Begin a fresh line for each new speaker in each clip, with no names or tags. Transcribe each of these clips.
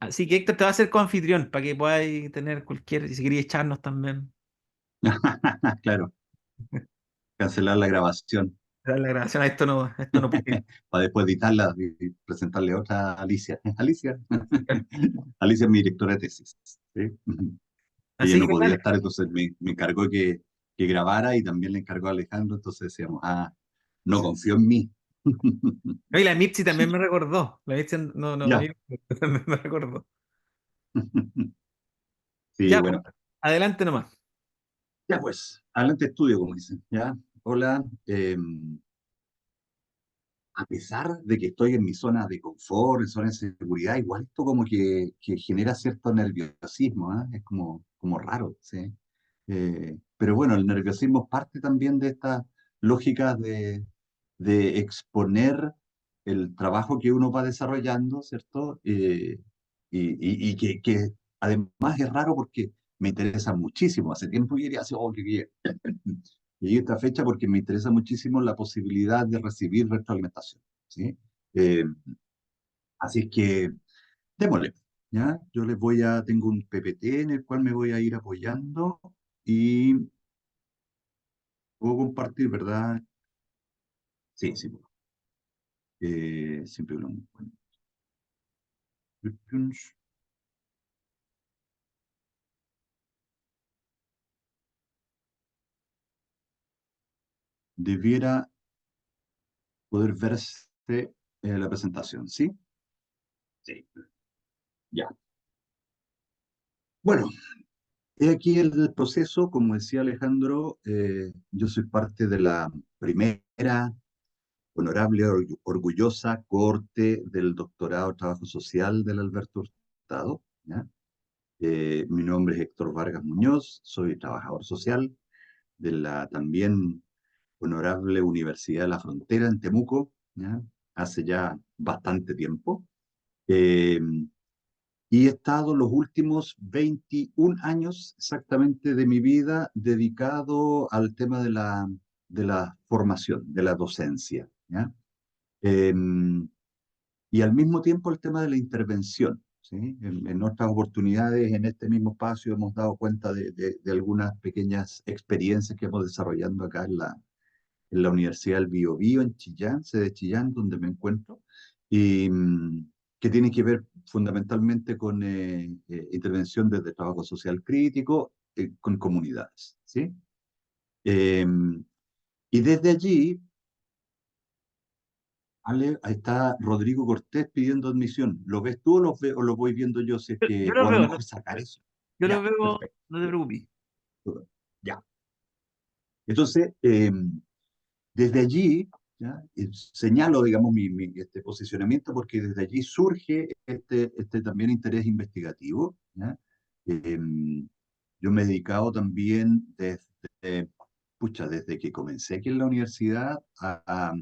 Así que Héctor te va a hacer coanfitrión para que podáis tener cualquier, si queréis echarnos también.
Claro, cancelar la grabación
La grabación, esto no puede.
para después editarla y presentarle otra a Alicia. Alicia. Alicia es mi directora de tesis. ¿Sí? Ella
Así
no
que
podía
dale.
estar, entonces me encargó que grabara y también le encargó a Alejandro, entonces decíamos, no confío en mí.
No, y la Mitzi también me recordó. La Mitzi no
Ya.
vino, también me recordó.
Sí,
Ya,
bueno.
pues, adelante nomás.
Ya pues, adelante estudio, como dicen. ¿Ya? Hola. A pesar de que estoy en mi zona de confort, en zona de seguridad, igual esto como que genera cierto nerviosismo, ¿ah? Es como raro, ¿sí? Pero bueno, el nerviosismo es parte también de esta lógica de exponer el trabajo que uno va desarrollando, ¿cierto? Y que además es raro porque me interesa muchísimo. Hace tiempo que quería hacer, oh, que llegué a esta fecha porque me interesa muchísimo la posibilidad de recibir retroalimentación, ¿sí? Eh, Así que démosle, ¿ya? Yo tengo un PPT en el cual me voy a ir apoyando y puedo compartir, ¿verdad? Sí, sí puedo. Siempre lo bueno. Debiera poder verse la presentación, ¿sí? Sí. Ya. Bueno, he aquí el proceso, como decía Alejandro, yo soy parte de la primera honorable, orgullosa corte del doctorado en Trabajo Social del Alberto Hurtado, ¿ya? Mi nombre es Héctor Vargas Muñoz, soy trabajador social de la también honorable Universidad de la Frontera en Temuco, ¿ya? Hace ya bastante tiempo. Eh, y he estado los últimos 21 años exactamente de mi vida dedicado al tema de la formación, de la docencia, ¿ya? Eh, y al mismo tiempo el tema de la intervención, ¿sí? En otras oportunidades, en este mismo espacio, hemos dado cuenta de algunas pequeñas experiencias que hemos desarrollando acá en la Universidad del Biobío, en Chillán, sede de Chillán, donde me encuentro, y que tienen que ver fundamentalmente con intervención desde trabajo social crítico, con comunidades, ¿sí? Eh, y desde allí, Ale, ahí está Rodrigo Cortés pidiendo admisión. ¿Lo ves tú o lo voy viendo yo? Si es
Yo
que,
lo
o a lo
veo,
mejor sacar eso.
yo lo
Ya,
veo,
perfecto.
no te preocupes.
Ya. Entonces, desde allí, ¿ya? Señalo, digamos, este posicionamiento porque desde allí surge este también interés investigativo, ¿ya? Yo me he dedicado también desde que comencé aquí en la universidad a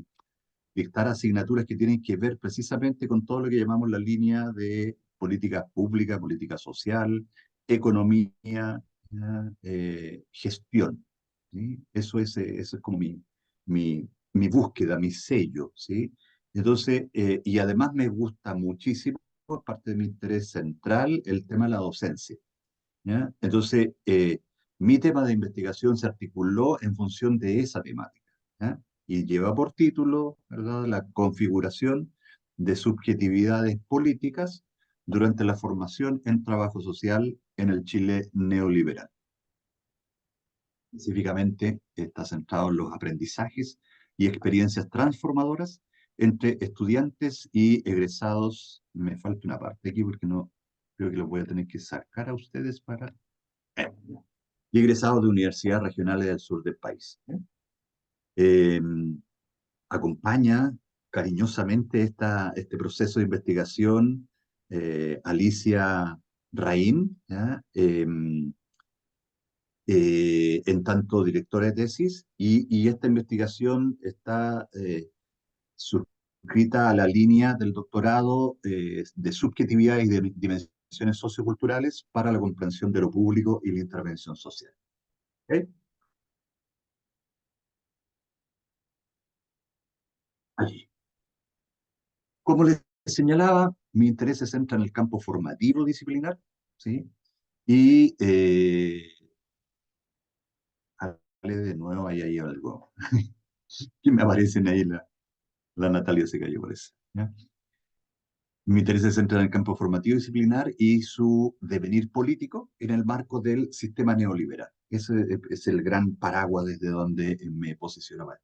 dictar asignaturas que tienen que ver precisamente con todo lo que llamamos la línea de política pública, política social, economía, ¿ya? Gestión, ¿sí? Eso es como mi búsqueda, mi sello, ¿sí? Entonces, y además me gusta muchísimo, parte de mi interés central, el tema de la docencia, ¿ya? Entonces, mi tema de investigación se articuló en función de esa temática, ¿ya? Y lleva por título, ¿verdad?, la configuración de subjetividades políticas durante la formación en trabajo social en el Chile neoliberal. Específicamente está centrado en los aprendizajes y experiencias transformadoras entre estudiantes y egresados. Me falta una parte aquí porque no creo que lo voy a tener que sacar a ustedes para y egresados de universidades regionales del sur del país. Eh, Acompaña cariñosamente este proceso de investigación Alicia Raín, ¿ya? En tanto directora de tesis, y esta investigación está suscrita a la línea del doctorado de subjetividad y de dimensiones socioculturales para la comprensión de lo público y la intervención social. ¿Ok? Allí. ¿Cómo les señalaba, mi interés se centra en el campo formativo disciplinar, ¿sí? Y hable de nuevo, ahí hay algo que me aparecen ahí, la Natalia se cayó, parece. ¿Ya? Mi interés se centra en el campo formativo disciplinar y su devenir político en el marco del sistema neoliberal. Ese es el gran paraguas desde donde me posicionaba.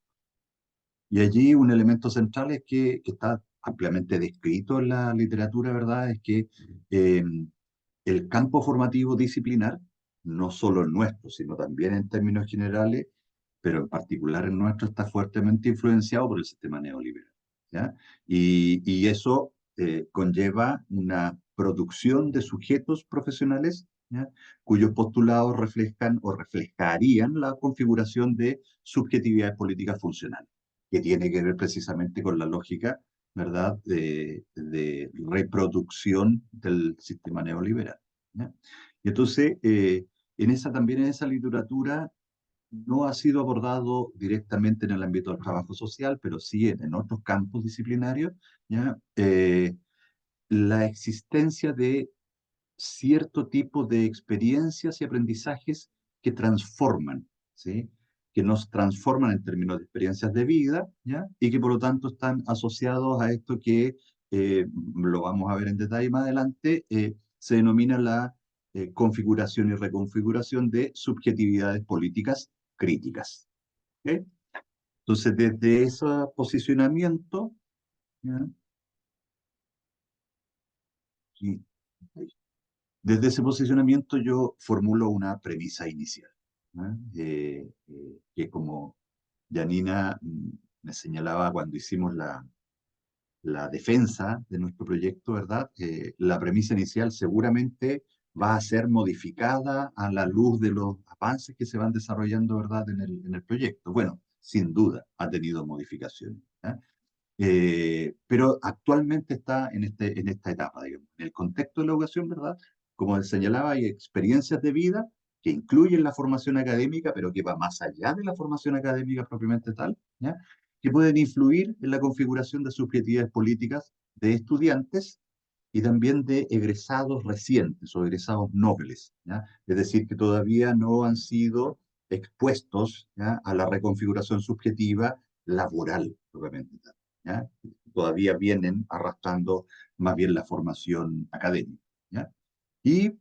Y allí un elemento central es que está ampliamente descrito en la literatura, ¿verdad? Es que eh, el campo formativo disciplinar, no solo el nuestro, sino también en términos generales, pero en particular el nuestro, está fuertemente influenciado por el sistema neoliberal. ¿Ya? Y eso conlleva una producción de sujetos profesionales, ¿ya? Cuyos postulados reflejan o reflejarían la configuración de subjetividades políticas funcionales, que tiene que ver precisamente con la lógica, ¿verdad?, de reproducción del sistema neoliberal. ¿Ya? Y entonces, también en esa literatura no ha sido abordado directamente en el ámbito del trabajo social, pero sí en otros campos disciplinarios, ¿ya? La existencia de cierto tipo de experiencias y aprendizajes que transforman, ¿sí? Que nos transforman en términos de experiencias de vida, ¿ya? Y que por lo tanto están asociados a esto que lo vamos a ver en detalle más adelante, se denomina la configuración y reconfiguración de subjetividades políticas críticas. ¿Ok? Entonces, desde ese posicionamiento, ¿ya? Y- Desde ese posicionamiento yo formulo una premisa inicial, ¿no? Que como Janina me señalaba cuando hicimos la defensa de nuestro proyecto, ¿verdad? La premisa inicial seguramente va a ser modificada a la luz de los avances que se van desarrollando, ¿verdad?, en el proyecto. Bueno, sin duda ha tenido modificaciones. ¿Eh? Pero actualmente está en esta etapa, digamos. En el contexto de la educación, ¿verdad? Como señalaba, hay experiencias de vida que incluyen la formación académica, pero que va más allá de la formación académica propiamente tal, ¿ya? Que pueden influir en la configuración de subjetividades políticas de estudiantes y también de egresados recientes o egresados nobles, ¿ya? Es decir, que todavía no han sido expuestos, ¿ya?, a la reconfiguración subjetiva laboral propiamente tal. ¿Ya? Todavía vienen arrastrando más bien la formación académica. ¿Ya? Y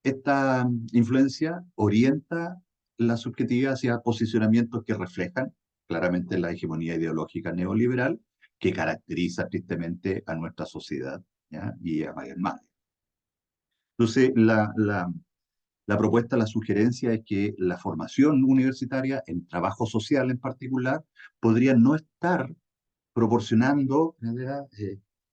esta influencia orienta la subjetividad hacia posicionamientos que reflejan claramente la hegemonía ideológica neoliberal que caracteriza tristemente a nuestra sociedad, ¿ya?, y a mayor más. Entonces, la propuesta, la sugerencia es que la formación universitaria, en trabajo social en particular, podría no estar proporcionando,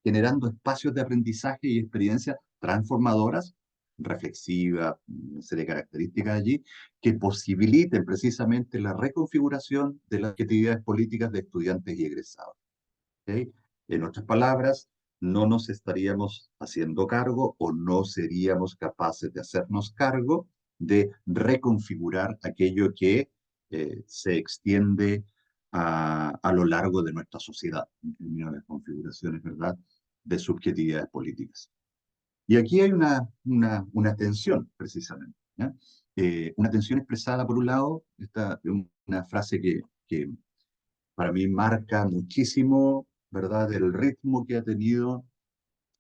generando espacios de aprendizaje y experiencias transformadoras, reflexivas, una serie de características allí, que posibiliten precisamente la reconfiguración de las actividades políticas de estudiantes y egresados. ¿Ok? En otras palabras, no nos estaríamos haciendo cargo o no seríamos capaces de hacernos cargo de reconfigurar aquello que se extiende a lo largo de nuestra sociedad, en términos de configuraciones, ¿verdad?, de subjetividades políticas. Y aquí hay una tensión, precisamente, ¿ya? Una tensión expresada, por un lado, una frase que para mí marca muchísimo, ¿verdad?, el ritmo que ha tenido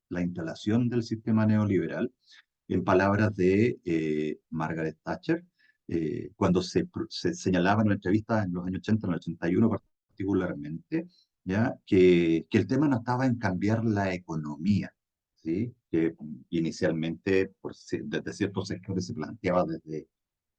la instalación del sistema neoliberal, en palabras de Margaret Thatcher, cuando se señalaba en una entrevista en los años 80, en el 81 particularmente, ¿ya?, que el tema no estaba en cambiar la economía, ¿sí?, que inicialmente desde ciertos sectores se planteaba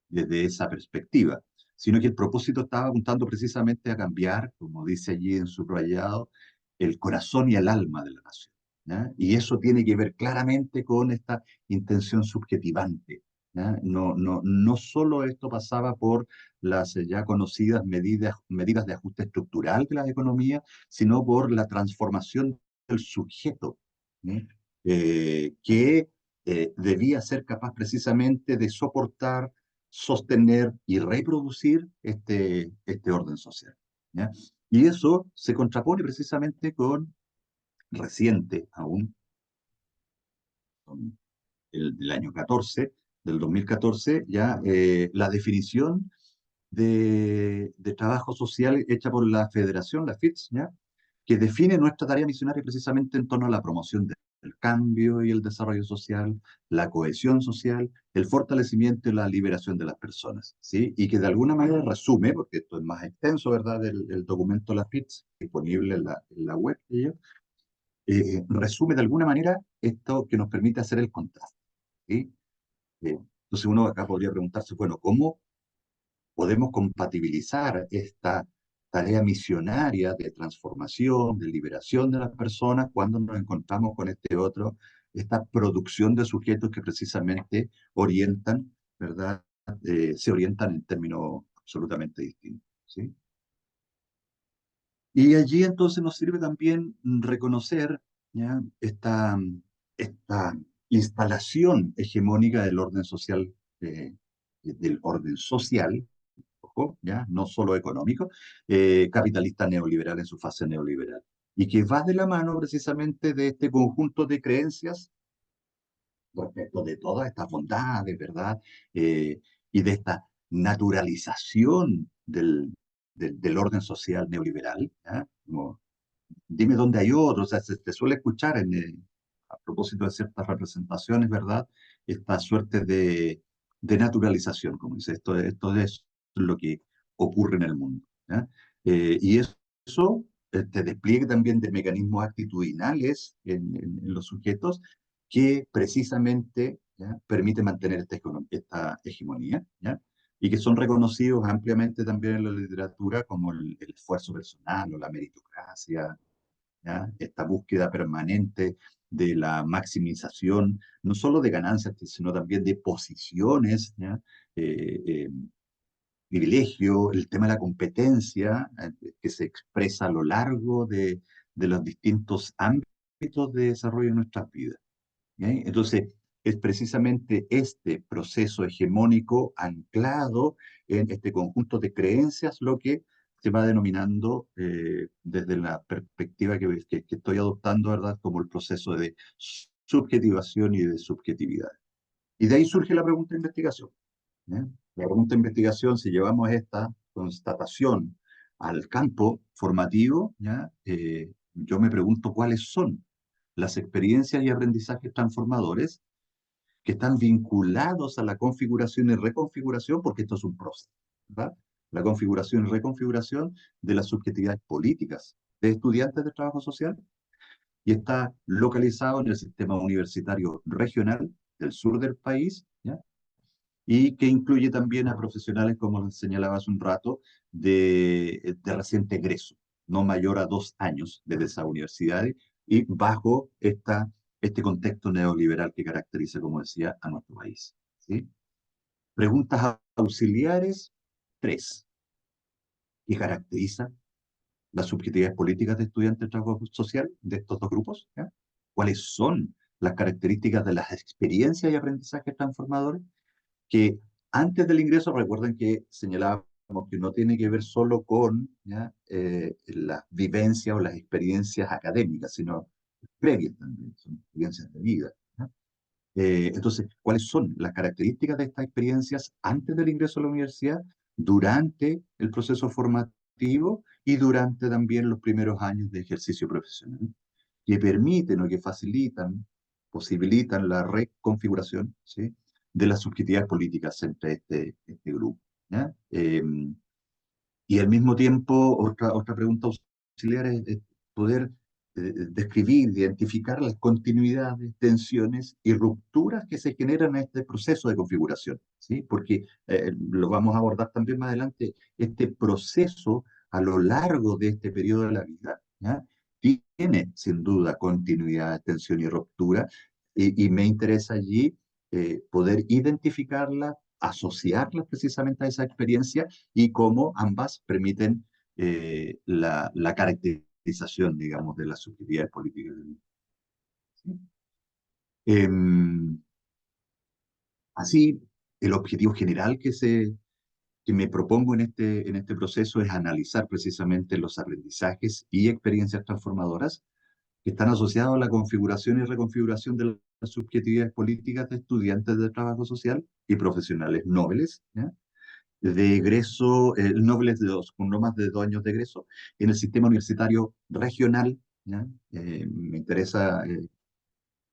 desde esa perspectiva, sino que el propósito estaba apuntando precisamente a cambiar, como dice allí en su rayado, el corazón y el alma de la nación. ¿Ya? Y eso tiene que ver claramente con esta intención subjetivante. ¿Ya? No solo esto pasaba por las ya conocidas medidas de ajuste estructural de la economía, sino por la transformación del sujeto, ¿sí?, que debía ser capaz precisamente de soportar, sostener y reproducir este orden social. ¿Ya? Y eso se contrapone precisamente con reciente aún, del año 14, del 2014, ya la definición de trabajo social hecha por la Federación, la FITS, ¿ya? Que define nuestra tarea misionaria precisamente en torno a la promoción del cambio y el desarrollo social, la cohesión social, el fortalecimiento y la liberación de las personas, ¿sí? Y que de alguna manera resume, porque esto es más extenso, ¿verdad?, el documento de la FITS, disponible en la web de ellos, resume de alguna manera esto que nos permite hacer el contraste, ¿sí? Entonces uno acá podría preguntarse, bueno, ¿cómo podemos compatibilizar esta tarea misionaria de transformación, de liberación de las personas, cuando nos encontramos con esta producción de sujetos que precisamente orientan, ¿verdad? Se orientan en términos absolutamente distintos, ¿sí? Y allí entonces nos sirve también reconocer, ¿ya? Esta instalación hegemónica del orden social, ojo, ¿ya? No solo económico, capitalista neoliberal en su fase neoliberal, y que va de la mano precisamente de este conjunto de creencias respecto de todas estas bondades, ¿verdad? Y de esta naturalización del orden social neoliberal, ¿ya? Como, dime dónde hay otro, o sea, se suele escuchar a propósito de ciertas representaciones, ¿verdad? Esta suerte de naturalización, como dice, esto es lo que ocurre en el mundo, ¿ya? Y eso, este despliegue también de mecanismos actitudinales en los sujetos que precisamente, ¿ya?, permite mantener esta hegemonía, ¿ya? Y que son reconocidos ampliamente también en la literatura como el esfuerzo personal o la meritocracia, ¿ya? Esta búsqueda permanente de la maximización, no solo de ganancias, sino también de posiciones, ¿ya? Eh, eh, Privilegio, el tema de la competencia, que se expresa a lo largo de los distintos ámbitos de desarrollo de nuestras vidas. ¿Ok? Entonces, es precisamente este proceso hegemónico anclado en este conjunto de creencias lo que se va denominando desde la perspectiva que estoy adoptando, ¿verdad?, como el proceso de subjetivación y de subjetividad. Y de ahí surge la pregunta de investigación. ¿Eh? La pregunta de investigación, si llevamos esta constatación al campo formativo, ¿ya? Yo me pregunto cuáles son las experiencias y aprendizajes transformadores que están vinculados a la configuración y reconfiguración, porque esto es un proceso, ¿verdad? La configuración y reconfiguración de las subjetividades políticas de estudiantes de trabajo social, y está localizado en el sistema universitario regional del sur del país, ¿ya? Y que incluye también a profesionales, como les señalaba hace un rato, de reciente egreso, no mayor a 2 años desde esa universidad, y bajo este contexto neoliberal que caracteriza, como decía, a nuestro país, ¿sí? Preguntas auxiliares, tres, que caracteriza las subjetividades políticas de estudiantes de trabajo social de estos dos grupos, ¿ya? ¿Cuáles son las características de las experiencias y aprendizajes transformadores? Que antes del ingreso, recuerden que señalábamos que no tiene que ver solo con, ¿ya?, las vivencias o las experiencias académicas, sino previas también, son experiencias de vida, ¿ya? Entonces, ¿cuáles son las características de estas experiencias antes del ingreso a la universidad, durante el proceso formativo y durante también los primeros años de ejercicio profesional, que permiten o que facilitan, posibilitan la reconfiguración, ¿sí?, de las subjetividades políticas entre este grupo, ¿ya? Y al mismo tiempo, otra pregunta auxiliar es poder describir, identificar las continuidades, tensiones y rupturas que se generan en este proceso de configuración, ¿sí? Porque lo vamos a abordar también más adelante, este proceso a lo largo de este periodo de la vida, ¿ya?, tiene sin duda continuidad, tensión y ruptura, y me interesa allí poder identificarla, asociarla precisamente a esa experiencia y cómo ambas permiten la caracterización, digamos, de las subjetividades políticas. ¿Sí? Em, Así, el objetivo general que me propongo en este proceso es analizar precisamente los aprendizajes y experiencias transformadoras que están asociados a la configuración y reconfiguración de las subjetividades políticas de estudiantes de trabajo social y profesionales nobles, ¿ya? De egreso, nobles de con no más de 2 años de egreso, en el sistema universitario regional, ¿ya? Me interesa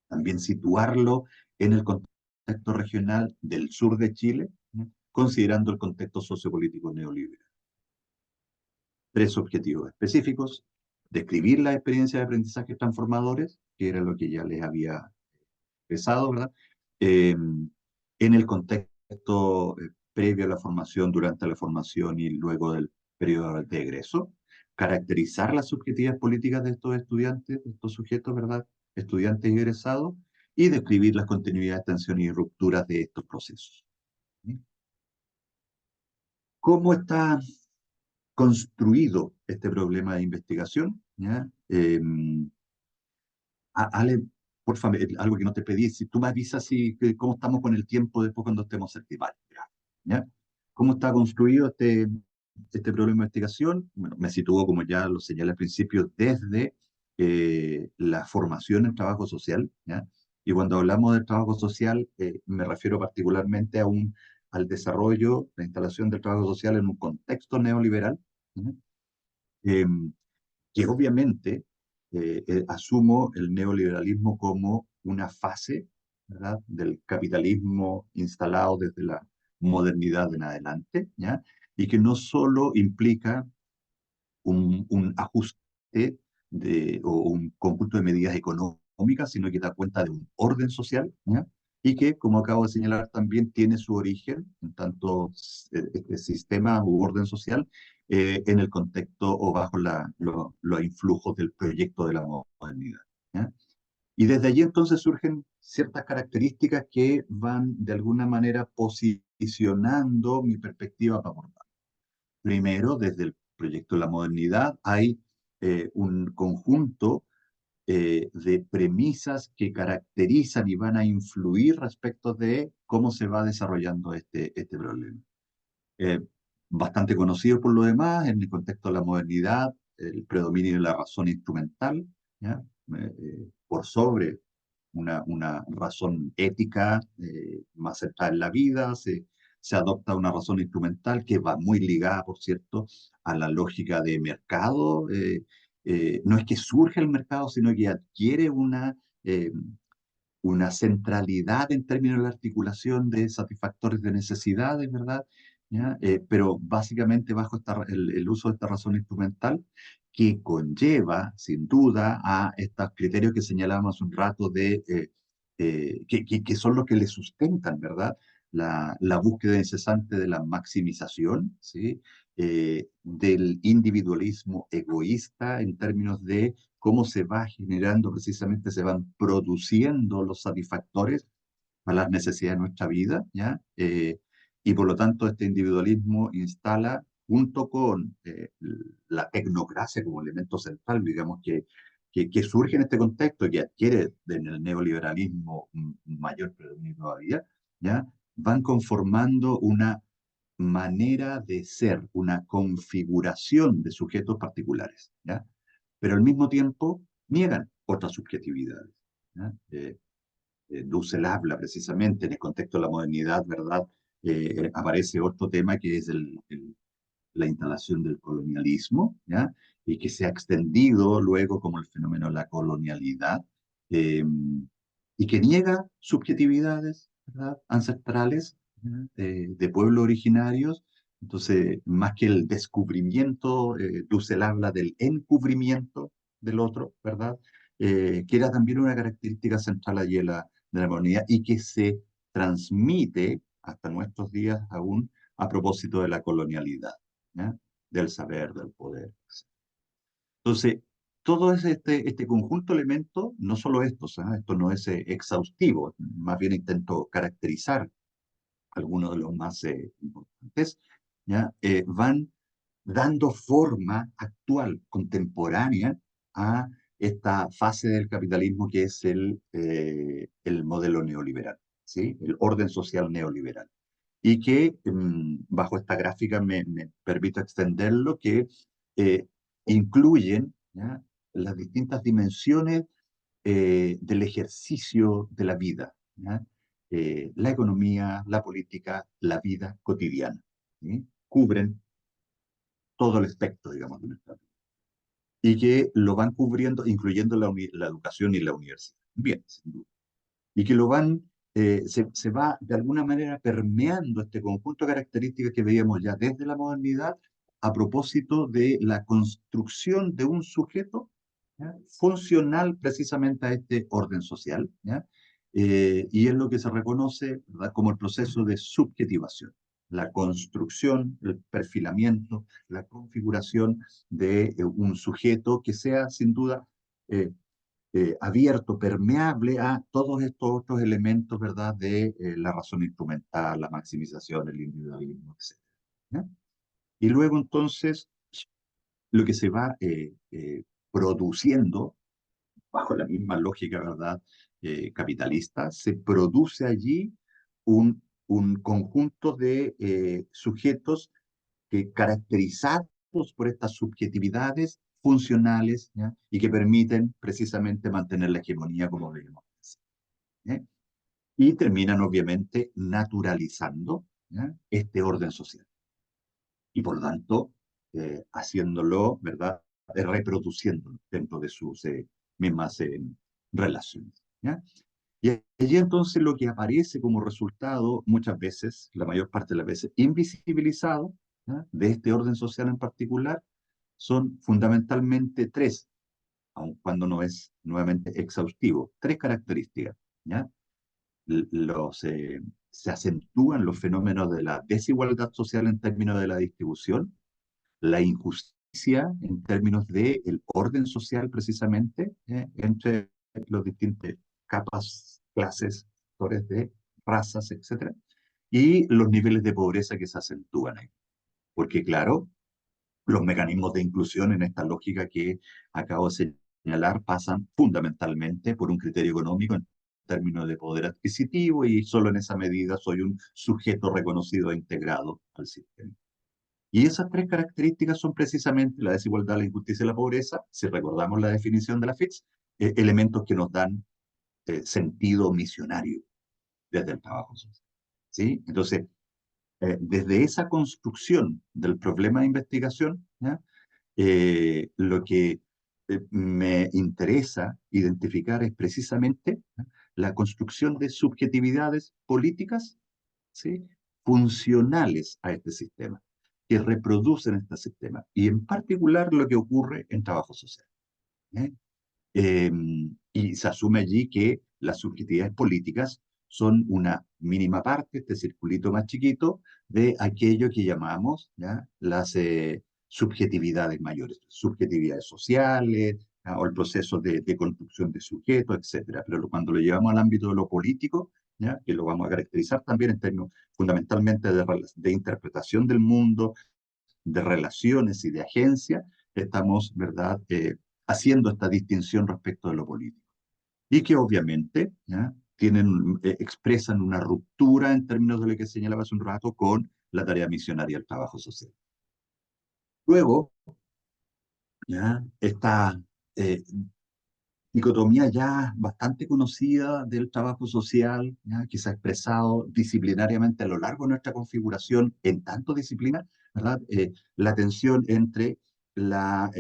también situarlo en el contexto regional del sur de Chile, ¿ya? Considerando el contexto sociopolítico neoliberal. 3 objetivos específicos: describir la experiencia de aprendizaje transformadores, que era lo que ya les había expresado, ¿verdad? En el contexto previo a la formación, durante la formación y luego del periodo de egreso, caracterizar las subjetividades políticas de estos estudiantes, de estos sujetos, ¿verdad? Estudiantes y egresados, y describir las continuidades, tensiones y rupturas de estos procesos. ¿Sí? ¿Cómo está construido este problema de investigación? ¿Ya? Ale, por favor, algo que no te pedí, si tú me avisas cómo estamos con el tiempo después cuando estemos cerca. Vale, ¿ya? ¿Cómo está construido este problema de investigación? Bueno, me sitúo, como ya lo señalé al principio, desde la formación en trabajo social, ¿ya? Y cuando hablamos del trabajo social, me refiero particularmente al desarrollo, la instalación del trabajo social en un contexto neoliberal, ¿ya? Em, que obviamente asumo el neoliberalismo como una fase, ¿verdad?, del capitalismo instalado desde la modernidad en adelante, ¿ya? Y que no solo implica un ajuste o un conjunto de medidas económicas, sino que da cuenta de un orden social, ¿ya? Y que, como acabo de señalar, también tiene su origen, en tanto este sistema u orden social, en el contexto o bajo los influjos del proyecto de la modernidad, ¿ya? Y desde allí entonces surgen ciertas características que van de alguna manera posicionando mi perspectiva para abordar. Primero, desde el proyecto de la modernidad hay un conjunto de premisas que caracterizan y van a influir respecto de cómo se va desarrollando este problema. Eh, Bastante conocido por lo demás, en el contexto de la modernidad, el predominio de la razón instrumental, ¿ya? Por sobre una razón ética más centrada en la vida, se adopta una razón instrumental que va muy ligada, por cierto, a la lógica de mercado. No es que surge el mercado, sino que adquiere una centralidad en términos de la articulación de satisfactores de necesidades, ¿verdad? ¿Ya? Pero básicamente bajo el uso de esta razón instrumental que conlleva, sin duda, a estos criterios que señalábamos hace un rato que son los que le sustentan, ¿verdad? La búsqueda incesante de la maximización, ¿sí? Del individualismo egoísta en términos de cómo se va generando, precisamente se van produciendo los satisfactores para las necesidades de nuestra vida, ¿ya? Y por lo tanto este individualismo instala, junto con la tecnocracia como elemento central, digamos, que surge en este contexto, que adquiere en el neoliberalismo un mayor predominio todavía, ¿ya? Van conformando una manera de ser, una configuración de sujetos particulares, ¿ya? Pero al mismo tiempo niegan otras subjetividades, ¿ya? Dussel habla precisamente en el contexto de la modernidad, ¿verdad? Aparece otro tema que es la instalación del colonialismo, ¿ya? Y que se ha extendido luego como el fenómeno de la colonialidad, eh, y que niega subjetividades, ¿verdad?, ancestrales, ¿ya?, de pueblos originarios. Entonces, más que el descubrimiento, Dussel habla del encubrimiento del otro, ¿verdad? Que era también una característica central allí de la modernidad y que se transmite hasta nuestros días aún a propósito de la colonialidad, ¿ya? Del saber, del poder. Entonces, todo este conjunto de elementos, no solo estos, ¿ah? Esto no es exhaustivo, más bien intento caracterizar algunos de los más importantes, ¿ya? Van dando forma actual, contemporánea, a esta fase del capitalismo que es el modelo neoliberal, ¿sí? El orden social neoliberal. Y que bajo esta gráfica me permito extenderlo, que eh, incluyen, ¿ya?, las distintas dimensiones del ejercicio de la vida, ¿ya? La economía, la política, la vida cotidiana, ¿sí? Cubren todo el espectro, digamos, de nuestra vida. Y que lo van cubriendo, incluyendo la educación y la universidad. Bien, sin duda. Y que lo van, se va de alguna manera permeando este conjunto de características que veíamos ya desde la modernidad a propósito de la construcción de un sujeto, ¿ya? Funcional precisamente a este orden social, ¿ya? Y es lo que se reconoce, ¿verdad?, como el proceso de subjetivación, la construcción, el perfilamiento, la configuración de un sujeto que sea sin duda eh, abierto, permeable a todos estos otros elementos, ¿verdad?, de la razón instrumental, la maximización, el individualismo, etc. ¿Ya? Y luego entonces lo que se va produciendo, bajo la misma lógica, ¿verdad?, capitalista, se produce allí un conjunto de sujetos que caracterizados por estas subjetividades funcionales, ¿ya?, y que permiten precisamente mantener la hegemonía como veíamos. ¿Ya? Y terminan obviamente naturalizando, ¿ya?, este orden social y por lo tanto haciéndolo, ¿verdad?, reproduciéndolo dentro de sus mismas relaciones. ¿Ya? Y allí entonces lo que aparece como resultado, muchas veces, la mayor parte de las veces, invisibilizado, ¿ya?, de este orden social en particular, son fundamentalmente tres, aun cuando no es nuevamente exhaustivo, tres características. ¿Ya? Los, se acentúan los fenómenos de la desigualdad social en términos de la distribución, la injusticia en términos del orden social precisamente, entre los distintos capas, clases, sectores de razas, etcétera, y los niveles de pobreza que se acentúan ahí. Porque claro, los mecanismos de inclusión en esta lógica que acabo de señalar pasan fundamentalmente por un criterio económico en términos de poder adquisitivo y solo en esa medida soy un sujeto reconocido e integrado al sistema. Y esas tres características son precisamente la desigualdad, la injusticia y la pobreza, si recordamos la definición de la FITS, elementos que nos dan sentido misionario desde el trabajo social. ¿Sí? Entonces, desde esa construcción del problema de investigación, ¿ya?, lo que me interesa identificar es precisamente, ¿ya?, la construcción de subjetividades políticas, ¿sí?, funcionales a este sistema, que reproducen este sistema, y en particular lo que ocurre en trabajo social. ¿Eh? Eh, y se asume allí que las subjetividades políticas son una mínima parte, este circulito más chiquito, de aquello que llamamos, ¿ya?, las subjetividades mayores, subjetividades sociales, ¿ya?, o el proceso de construcción de sujetos, etcétera. Pero cuando lo llevamos al ámbito de lo político, ¿ya?, que lo vamos a caracterizar también en términos fundamentalmente de interpretación del mundo, de relaciones y de agencia, estamos, ¿verdad?, haciendo esta distinción respecto de lo político. Y que obviamente, ¿ya?, tienen, expresan una ruptura en términos de lo que señalaba hace un rato con la tarea misionaria del trabajo social. Luego, ¿ya?, esta eh, dicotomía ya bastante conocida del trabajo social, ¿ya?, que se ha expresado disciplinariamente a lo largo de nuestra configuración en tanto disciplina, ¿verdad? La tensión entre la,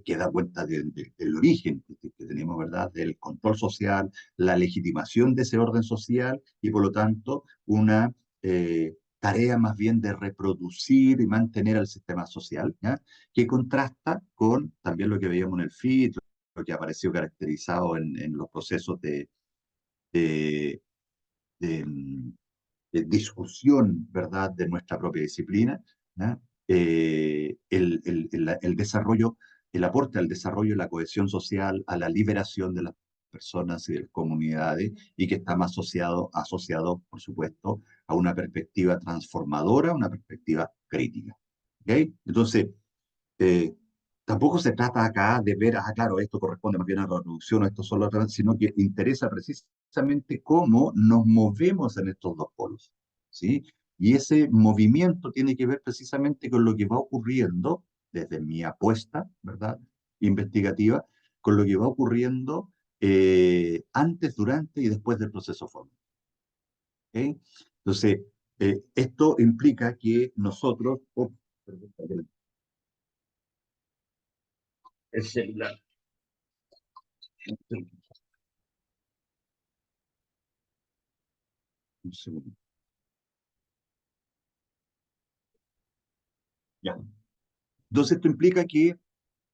que da cuenta del origen que tenemos, ¿verdad?, del control social, la legitimación de ese orden social y por lo tanto una tarea más bien de reproducir y mantener el sistema social, ¿ya?, que contrasta con también lo que veíamos en el FIT, lo que apareció caracterizado en los procesos de, de, mm, de discusión, ¿verdad?, de nuestra propia disciplina, ¿ya? El desarrollo, el aporte al desarrollo, la cohesión social, a la liberación de las personas y de las comunidades, y que está más asociado, por supuesto, a una perspectiva transformadora, una perspectiva crítica. ¿Okay? Entonces, eh, tampoco se trata acá de ver, claro, esto corresponde más bien a la reproducción, o esto solo, sino que interesa precisamente cómo nos movemos en estos dos polos, ¿sí? Y ese movimiento tiene que ver precisamente con lo que va ocurriendo desde mi apuesta, ¿verdad?, investigativa con lo que va ocurriendo antes, durante y después del proceso formativo. ¿Ok? Entonces, esto implica que nosotros... Oh, perdón, el celular. Un segundo. Ya. Entonces, esto implica que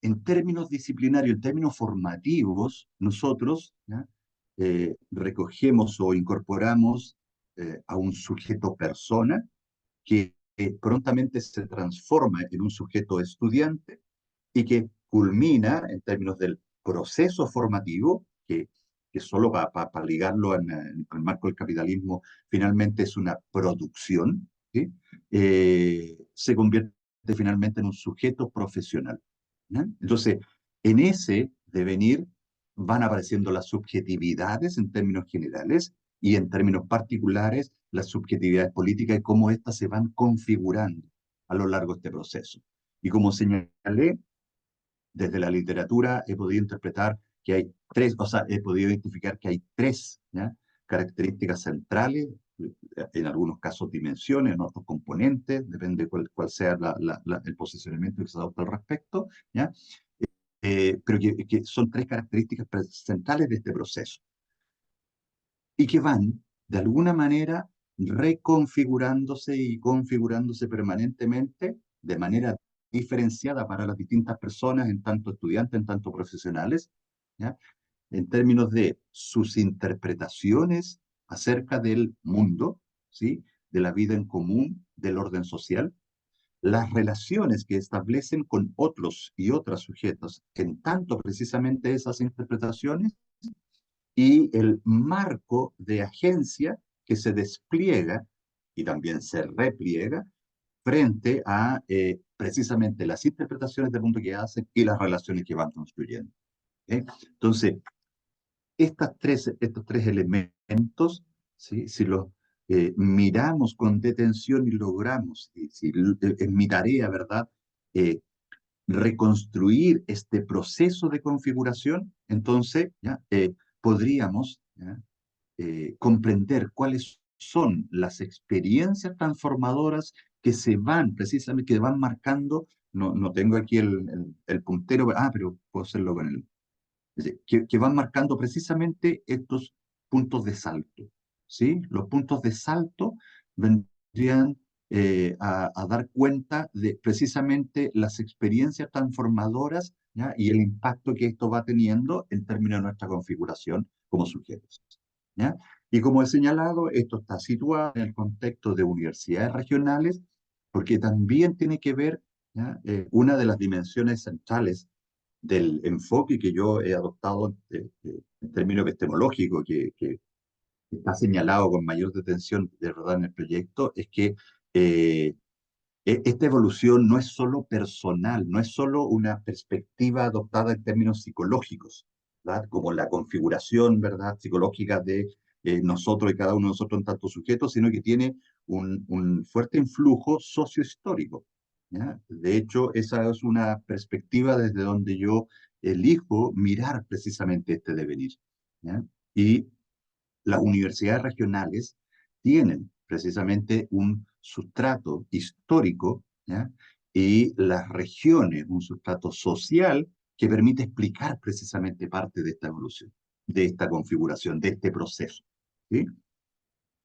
en términos disciplinarios, en términos formativos, nosotros, ¿ya? Recogemos o incorporamos a un sujeto persona que prontamente se transforma en un sujeto estudiante y que culmina en términos del proceso formativo, que solo para ligarlo en el marco del capitalismo, finalmente es una producción, ¿sí? Se convierte finalmente en un sujeto profesional. ¿Ya? Entonces, en ese devenir van apareciendo las subjetividades en términos generales y en términos particulares las subjetividades políticas y cómo éstas se van configurando a lo largo de este proceso. Y como señalé, desde la literatura he podido interpretar que hay tres, o sea, he podido identificar que hay tres, ¿ya? Características centrales, en algunos casos dimensiones, en otros componentes, depende cuál sea el posicionamiento que se adopta al respecto, ¿ya? Pero que son tres características centrales de este proceso y que van, de alguna manera, reconfigurándose y configurándose permanentemente de manera diferenciada para las distintas personas, en tanto estudiantes, en tanto profesionales, ¿ya? En términos de sus interpretaciones acerca del mundo, ¿sí? De la vida en común, del orden social, las relaciones que establecen con otros y otras sujetos, en tanto precisamente esas interpretaciones y el marco de agencia que se despliega y también se repliega frente a precisamente las interpretaciones del mundo que hacen y las relaciones que van construyendo. Entonces, estos tres elementos, ¿sí? Si los miramos con detención y logramos, si es mi tarea, ¿verdad? Eh, reconstruir este proceso de configuración, entonces ¿ya? Podríamos ¿ya? Comprender cuáles son las experiencias transformadoras que se van precisamente, que van marcando, no tengo aquí el puntero, pero puedo hacerlo con el, es decir, que van marcando precisamente estos puntos de salto, ¿sí? Los puntos de salto vendrían a dar cuenta de precisamente las experiencias transformadoras, ¿ya? Y el impacto que esto va teniendo en términos de nuestra configuración como sujetos, ¿ya? Y como he señalado, esto está situado en el contexto de universidades regionales, porque también tiene que ver, ¿ya? Una de las dimensiones centrales del enfoque que yo he adoptado en términos epistemológicos, que está señalado con mayor detención de verdad en el proyecto, es que eh, esta evolución no es solo personal, no es solo una perspectiva adoptada en términos psicológicos, ¿verdad? Como la configuración, ¿verdad? Psicológica de nosotros y cada uno de nosotros en tanto sujetos, sino que tiene un fuerte influjo sociohistórico, ¿ya? De hecho, esa es una perspectiva desde donde yo elijo mirar precisamente este devenir, ¿ya? Y las universidades regionales tienen precisamente un sustrato histórico, ¿ya? Y las regiones un sustrato social que permite explicar precisamente parte de esta evolución, de esta configuración, de este proceso, ¿sí?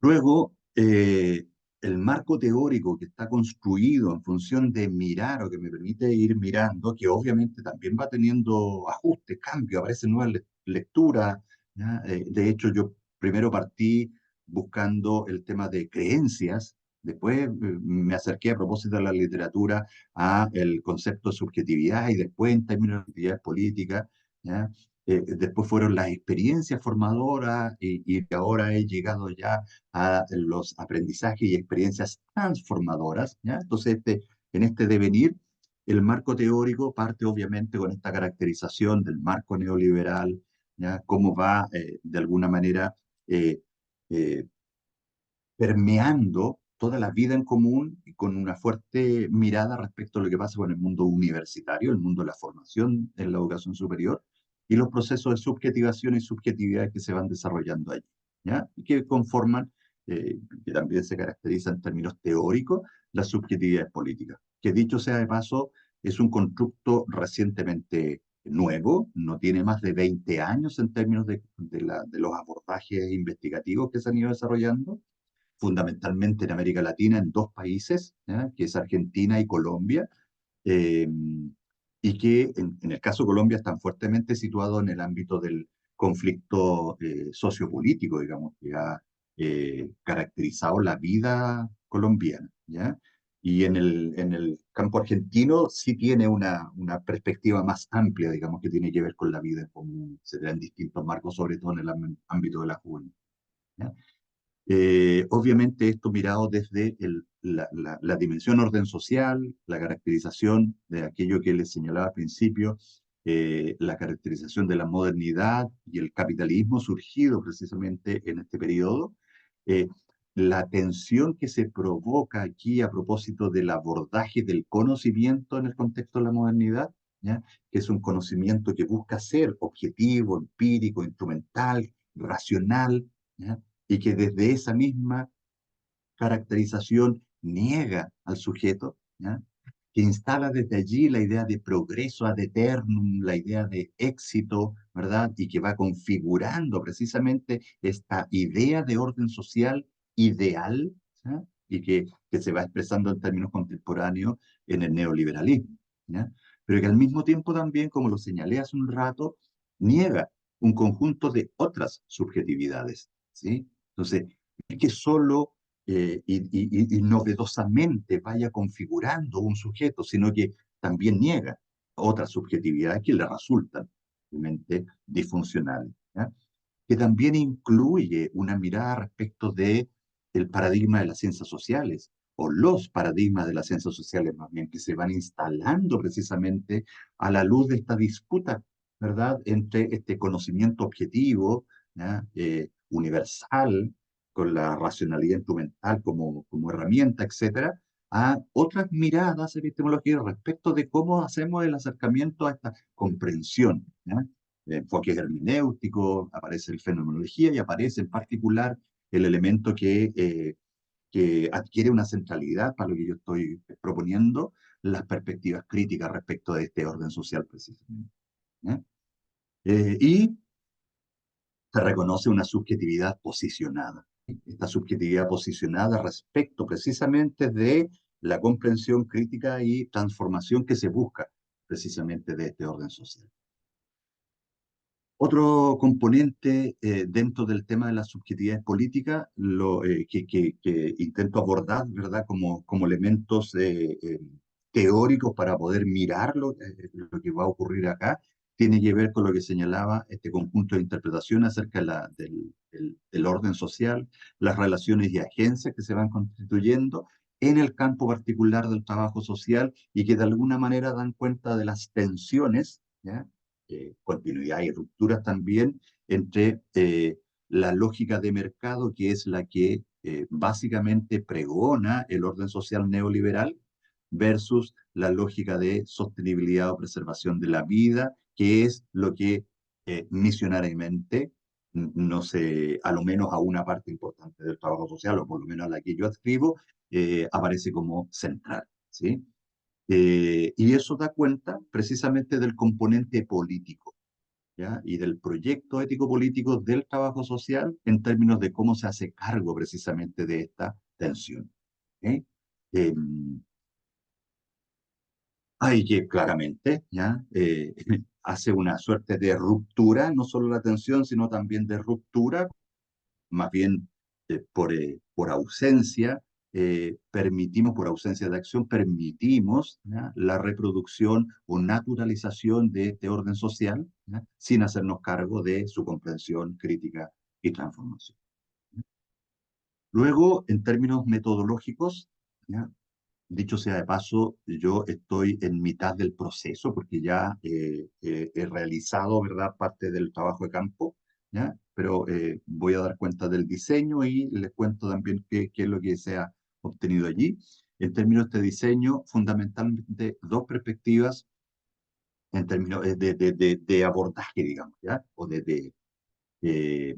Luego, el marco teórico que está construido en función de mirar o que me permite ir mirando, que obviamente también va teniendo ajustes, cambios, aparecen nuevas lecturas, ¿ya? De hecho, yo primero partí buscando el tema de creencias, después me acerqué a propósito de la literatura a el concepto de subjetividad y después en términos de actividades políticas, ¿ya? Después fueron las experiencias formadoras y ahora he llegado ya a los aprendizajes y experiencias transformadoras, ¿ya? Entonces, en este devenir, el marco teórico parte obviamente con esta caracterización del marco neoliberal, ¿ya? Cómo va, de alguna manera, eh, eh, permeando toda la vida en común y con una fuerte mirada respecto a lo que pasa con el mundo universitario, el mundo de la formación en la educación superior y los procesos de subjetivación y subjetividad que se van desarrollando allí, ¿ya? Y que conforman, que también se caracteriza en términos teóricos, las subjetividades políticas, que dicho sea de paso, es un constructo recientemente nuevo, no tiene más de 20 años en términos de los abordajes investigativos que se han ido desarrollando, fundamentalmente en América Latina, en dos países, ¿ya? Que es Argentina y Colombia, eh, y que en el caso de Colombia están fuertemente situados en el ámbito del conflicto sociopolítico, digamos, que ha caracterizado la vida colombiana, ¿ya? Y en el campo argentino sí tiene una perspectiva más amplia, digamos, que tiene que ver con la vida en común, se da en distintos marcos, sobre todo en el ámbito de la juventud, ¿ya? Obviamente esto mirado desde la dimensión orden social, la caracterización de aquello que les señalaba al principio, la caracterización de la modernidad y el capitalismo surgido precisamente en este periodo, eh, la tensión que se provoca aquí a propósito del abordaje del conocimiento en el contexto de la modernidad, ¿ya? Que es un conocimiento que busca ser objetivo, empírico, instrumental, racional, ¿ya? Y que desde esa misma caracterización niega al sujeto, ¿ya? Que instala desde allí la idea de progreso ad eternum, la idea de éxito, ¿verdad? Y que va configurando precisamente esta idea de orden social ideal, ¿ya? Y que se va expresando en términos contemporáneos en el neoliberalismo, ¿ya? Pero que al mismo tiempo también, como lo señalé hace un rato, niega un conjunto de otras subjetividades, ¿sí? Entonces, es que solo y novedosamente vaya configurando un sujeto, sino que también niega otras subjetividades que le resultan realmente disfuncionales, ¿ya? Que también incluye una mirada respecto de el paradigma de las ciencias sociales, o los paradigmas de las ciencias sociales más bien, que se van instalando precisamente a la luz de esta disputa, ¿verdad?, entre este conocimiento objetivo, ¿ya? Universal, con la racionalidad instrumental como herramienta, etcétera, a otras miradas epistemológicas respecto de cómo hacemos el acercamiento a esta comprensión, ¿ya? Enfoques hermenéuticos, aparece el fenomenología y aparece en particular el elemento que adquiere una centralidad para lo que yo estoy proponiendo, las perspectivas críticas respecto de este orden social precisamente, ¿ya? Y se reconoce una subjetividad posicionada. Esta subjetividad posicionada respecto precisamente de la comprensión crítica y transformación que se busca precisamente de este orden social. Otro componente dentro del tema de las subjetividades políticas que intento abordar, ¿verdad?, como elementos teóricos para poder mirar lo que va a ocurrir acá, tiene que ver con lo que señalaba este conjunto de interpretación acerca del orden social, las relaciones y agencias que se van constituyendo en el campo particular del trabajo social y que de alguna manera dan cuenta de las tensiones, ¿ya?, continuidad y rupturas también entre la lógica de mercado, que es la que básicamente pregona el orden social neoliberal, versus la lógica de sostenibilidad o preservación de la vida, que es lo que misionariamente, no sé, a lo menos a una parte importante del trabajo social, o por lo menos a la que yo adscribo, aparece como central, ¿sí? Y eso da cuenta precisamente del componente político, ¿ya? Y del proyecto ético-político del trabajo social en términos de cómo se hace cargo precisamente de esta tensión, ¿ok? Eh, Hay que claramente, ¿ya? Hace una suerte de ruptura, no solo la tensión, sino también de ruptura, más bien por ausencia, permitimos, por ausencia de acción, permitimos, ¿ya?, la reproducción o naturalización de este orden social, ¿ya?, sin hacernos cargo de su comprensión crítica y transformación. Luego, en términos metodológicos, ¿ya?, dicho sea de paso, yo estoy en mitad del proceso porque ya he realizado, ¿verdad?, parte del trabajo de campo, ¿ya? Pero voy a dar cuenta del diseño y les cuento también qué es lo que se ha obtenido allí. En términos de diseño, fundamentalmente dos perspectivas en términos de abordaje, digamos, ¿ya? O eh,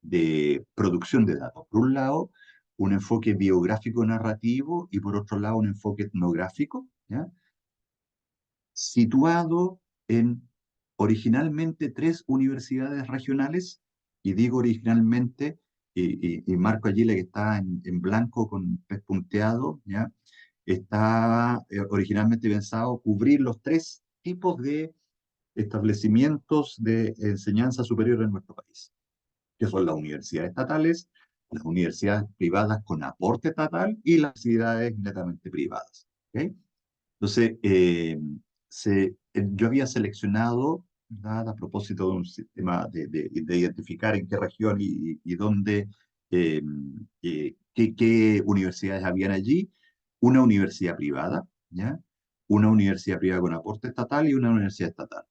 de producción de datos. Por un lado, un enfoque biográfico narrativo y por otro lado, un enfoque etnográfico, ¿ya? Situado en originalmente tres universidades regionales, y digo originalmente, y marco allí la que está en blanco con pez punteado, ¿ya? Está originalmente pensado cubrir los tres tipos de establecimientos de enseñanza superior en nuestro país, que son las universidades estatales, las universidades privadas con aporte estatal y las universidades netamente privadas. ¿Ok? Entonces, yo había seleccionado, ¿verdad? A propósito de un sistema de identificar en qué región y dónde, eh, qué universidades habían allí, una universidad privada, ¿ya? Una universidad privada con aporte estatal y una universidad estatal.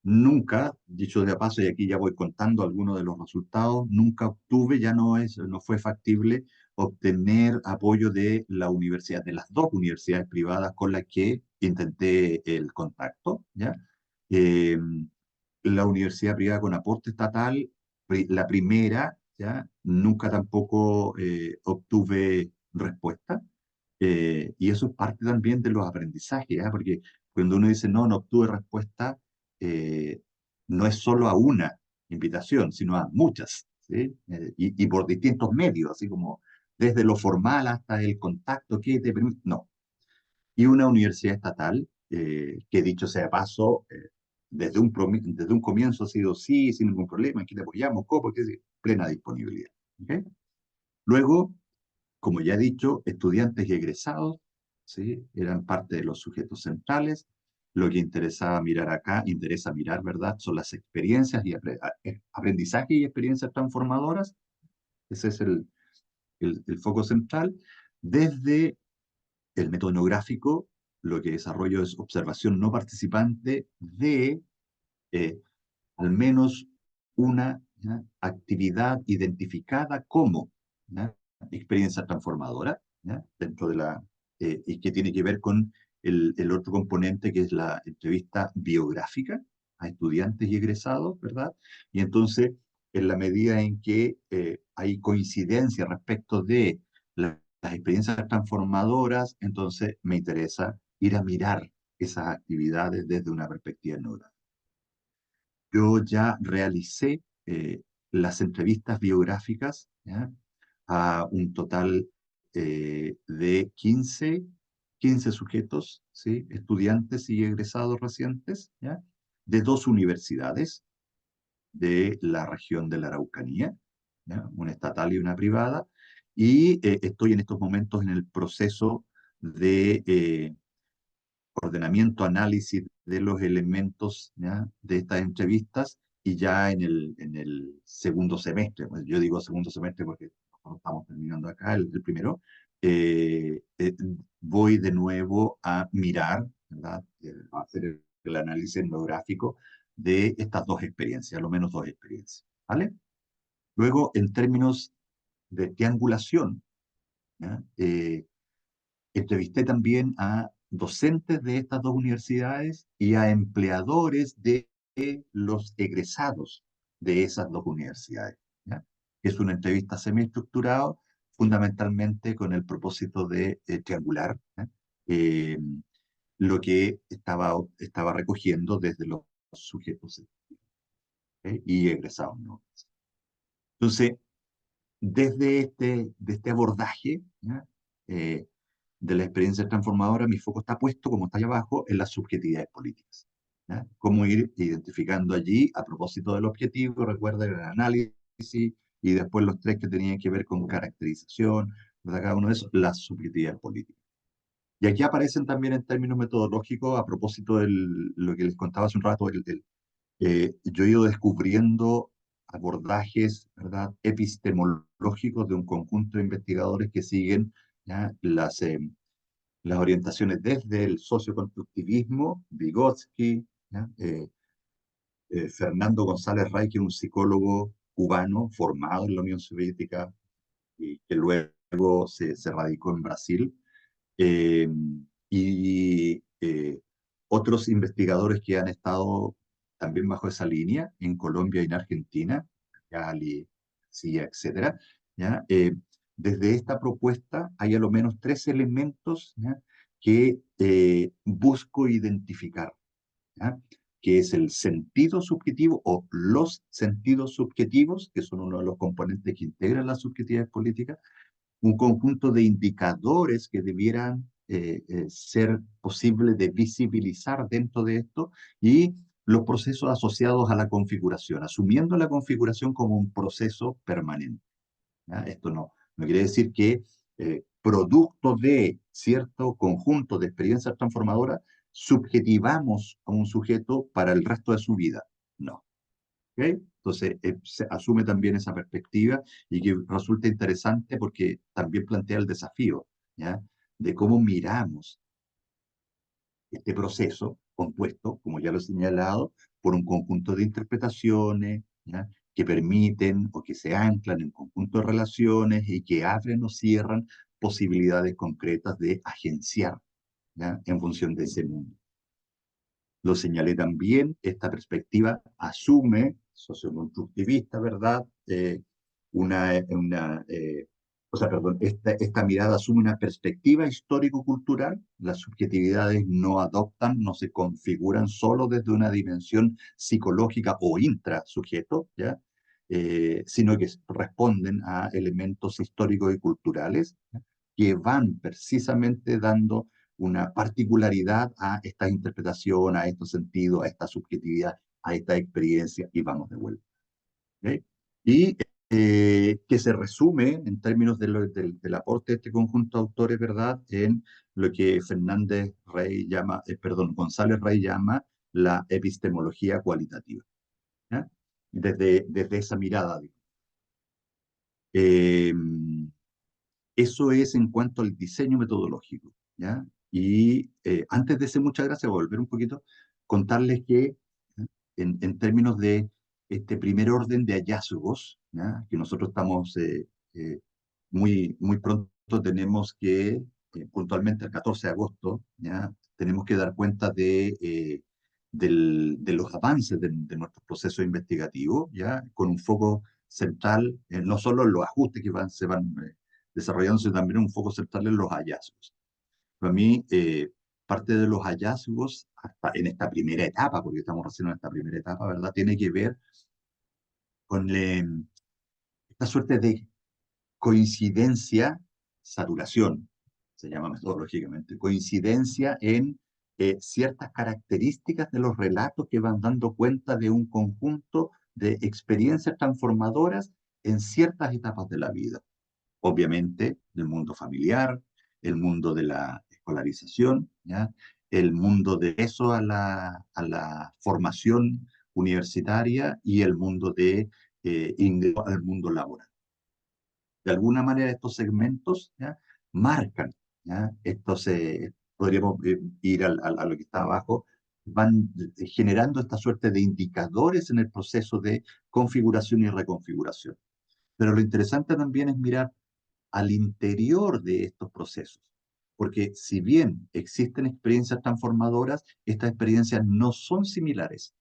Nunca, dicho de paso, y aquí ya voy contando algunos de los resultados, nunca obtuve, ya no fue factible obtener apoyo de la universidad, de las dos universidades privadas con las que intenté el contacto, ¿ya? Eh, la universidad privada con aporte estatal, la primera, ¿ya? Nunca tampoco obtuve respuesta. Y eso es parte también de los aprendizajes, ¿ah? Porque cuando uno dice, no obtuve respuesta, eh, no es solo a una invitación, sino a muchas, ¿sí? Y por distintos medios, así como desde lo formal hasta el contacto que te permite, no. Y una universidad estatal, que dicho sea de paso, desde un comienzo ha sido sí, sin ningún problema, aquí te apoyamos, ¿cómo? Porque es plena disponibilidad. ¿Ok? Luego, como ya he dicho, estudiantes y egresados, ¿sí? Eran parte de los sujetos centrales. Lo que interesa mirar, ¿verdad? Son las experiencias y aprendizaje y experiencias transformadoras. Ese es el foco central. Desde el método etnográfico, lo que desarrollo es observación no participante de eh, al menos una, ¿ya? Actividad identificada como, ¿ya? Experiencia transformadora, ¿ya? Dentro de y que tiene que ver con el otro componente que es la entrevista biográfica a estudiantes y egresados, ¿verdad? Y entonces, en la medida en que hay coincidencia respecto de las experiencias transformadoras, entonces me interesa ir a mirar esas actividades desde una perspectiva etnográfica. Yo ya realicé las entrevistas biográficas, ¿ya? A un total de 15 sujetos, ¿sí? Estudiantes y egresados recientes, ¿ya? De dos universidades de la región de la Araucanía, ¿ya? Una estatal y una privada, y estoy en estos momentos en el proceso de ordenamiento, análisis de los elementos, ¿ya? De estas entrevistas y ya en el segundo semestre, pues yo digo segundo semestre porque no estamos terminando acá el primero, voy de nuevo a mirar, ¿verdad? A hacer el análisis etnográfico de estas dos experiencias, al menos dos experiencias, ¿vale? Luego, en términos de triangulación, ¿ya? Entrevisté también a docentes de estas dos universidades y a empleadores de los egresados de esas dos universidades, ¿ya? Es una entrevista semiestructurada, fundamentalmente con el propósito de triangular, ¿ya? Eh, lo que estaba recogiendo desde los sujetos y egresados, ¿no? Entonces, de este abordaje, ¿ya? Eh, de la experiencia transformadora, mi foco está puesto, como está allá abajo, en las subjetividades políticas, ¿ya? Cómo ir identificando allí, a propósito del objetivo, recuerda el análisis, y después los tres que tenían que ver con caracterización, ¿verdad? Cada uno de esos, las subjetividades políticas. Y aquí aparecen también en términos metodológicos, a propósito de lo que les contaba hace un rato, yo he ido descubriendo abordajes, ¿verdad? Epistemológicos de un conjunto de investigadores que siguen, ¿ya? Las orientaciones desde el socioconstructivismo, Vygotsky, ¿ya? Fernando González Ray, que es un psicólogo cubano formado en la Unión Soviética y que luego luego se radicó en Brasil. eh, y otros investigadores que han estado también bajo esa línea en Colombia y en Argentina, Cali, sí, etcétera, ¿ya? Desde esta propuesta hay a lo menos tres elementos, ¿ya? Que busco identificar, ¿ya? Que es el sentido subjetivo o los sentidos subjetivos, que son uno de los componentes que integran las subjetividades políticas, un conjunto de indicadores que debieran ser posibles de visibilizar dentro de esto y los procesos asociados a la configuración, asumiendo la configuración como un proceso permanente. ¿Ya? Esto no quiere decir que producto de cierto conjunto de experiencias transformadoras subjetivamos a un sujeto para el resto de su vida. No. ¿Ok? Entonces, se asume también esa perspectiva y que resulta interesante porque también plantea el desafío, ¿ya? De cómo miramos este proceso compuesto, como ya lo he señalado, por un conjunto de interpretaciones, ¿ya? Que permiten o que se anclan en conjunto de relaciones y que abren o cierran posibilidades concretas de agenciar, ¿ya? En función de ese mundo. Lo señalé también, esta perspectiva asume, socioconstructivista, ¿verdad? Una o sea, perdón, esta mirada asume una perspectiva histórico-cultural. Las subjetividades no adoptan, no se configuran solo desde una dimensión psicológica o intrasujeto, ¿ya? Sino que responden a elementos históricos y culturales, ¿ya? Que van precisamente dando una particularidad a esta interpretación, a estos sentidos, a esta subjetividad, a esta experiencia, y vamos de vuelta. ¿Okay? Y que se resume en términos del aporte de este conjunto de autores, ¿verdad?, en lo que Fernández Rey llama, perdón, González Rey llama la epistemología cualitativa. ¿Ya? Desde esa mirada. Eh, Eso es en cuanto al diseño metodológico, ¿ya? Y antes de hacer muchas gracias, voy a volver un poquito, contarles que en términos de este primer orden de hallazgos, ¿ya? Que nosotros estamos muy pronto tenemos que, puntualmente el 14 de agosto, ¿ya? Tenemos que dar cuenta de los avances de nuestro proceso investigativo, ¿ya? Con un foco central, no solo en los ajustes que se van desarrollándose, también un foco central en los hallazgos. Para mí, parte de los hallazgos, hasta en esta primera etapa, porque estamos recién en esta primera etapa, ¿verdad? Tiene que ver con esta suerte de coincidencia, saturación, se llama metodológicamente, coincidencia en ciertas características de los relatos que van dando cuenta de un conjunto de experiencias transformadoras en ciertas etapas de la vida. Obviamente, del mundo familiar, el mundo de la escolarización, ¿ya? El mundo de eso a la formación universitaria y el mundo de ingreso al mundo laboral. De alguna manera estos segmentos, ¿ya?, marcan, ¿ya? Estos, podríamos ir a lo que está abajo, van generando esta suerte de indicadores en el proceso de configuración y reconfiguración. Pero lo interesante también es mirar al interior de estos procesos, porque si bien existen experiencias transformadoras, estas experiencias no son similares.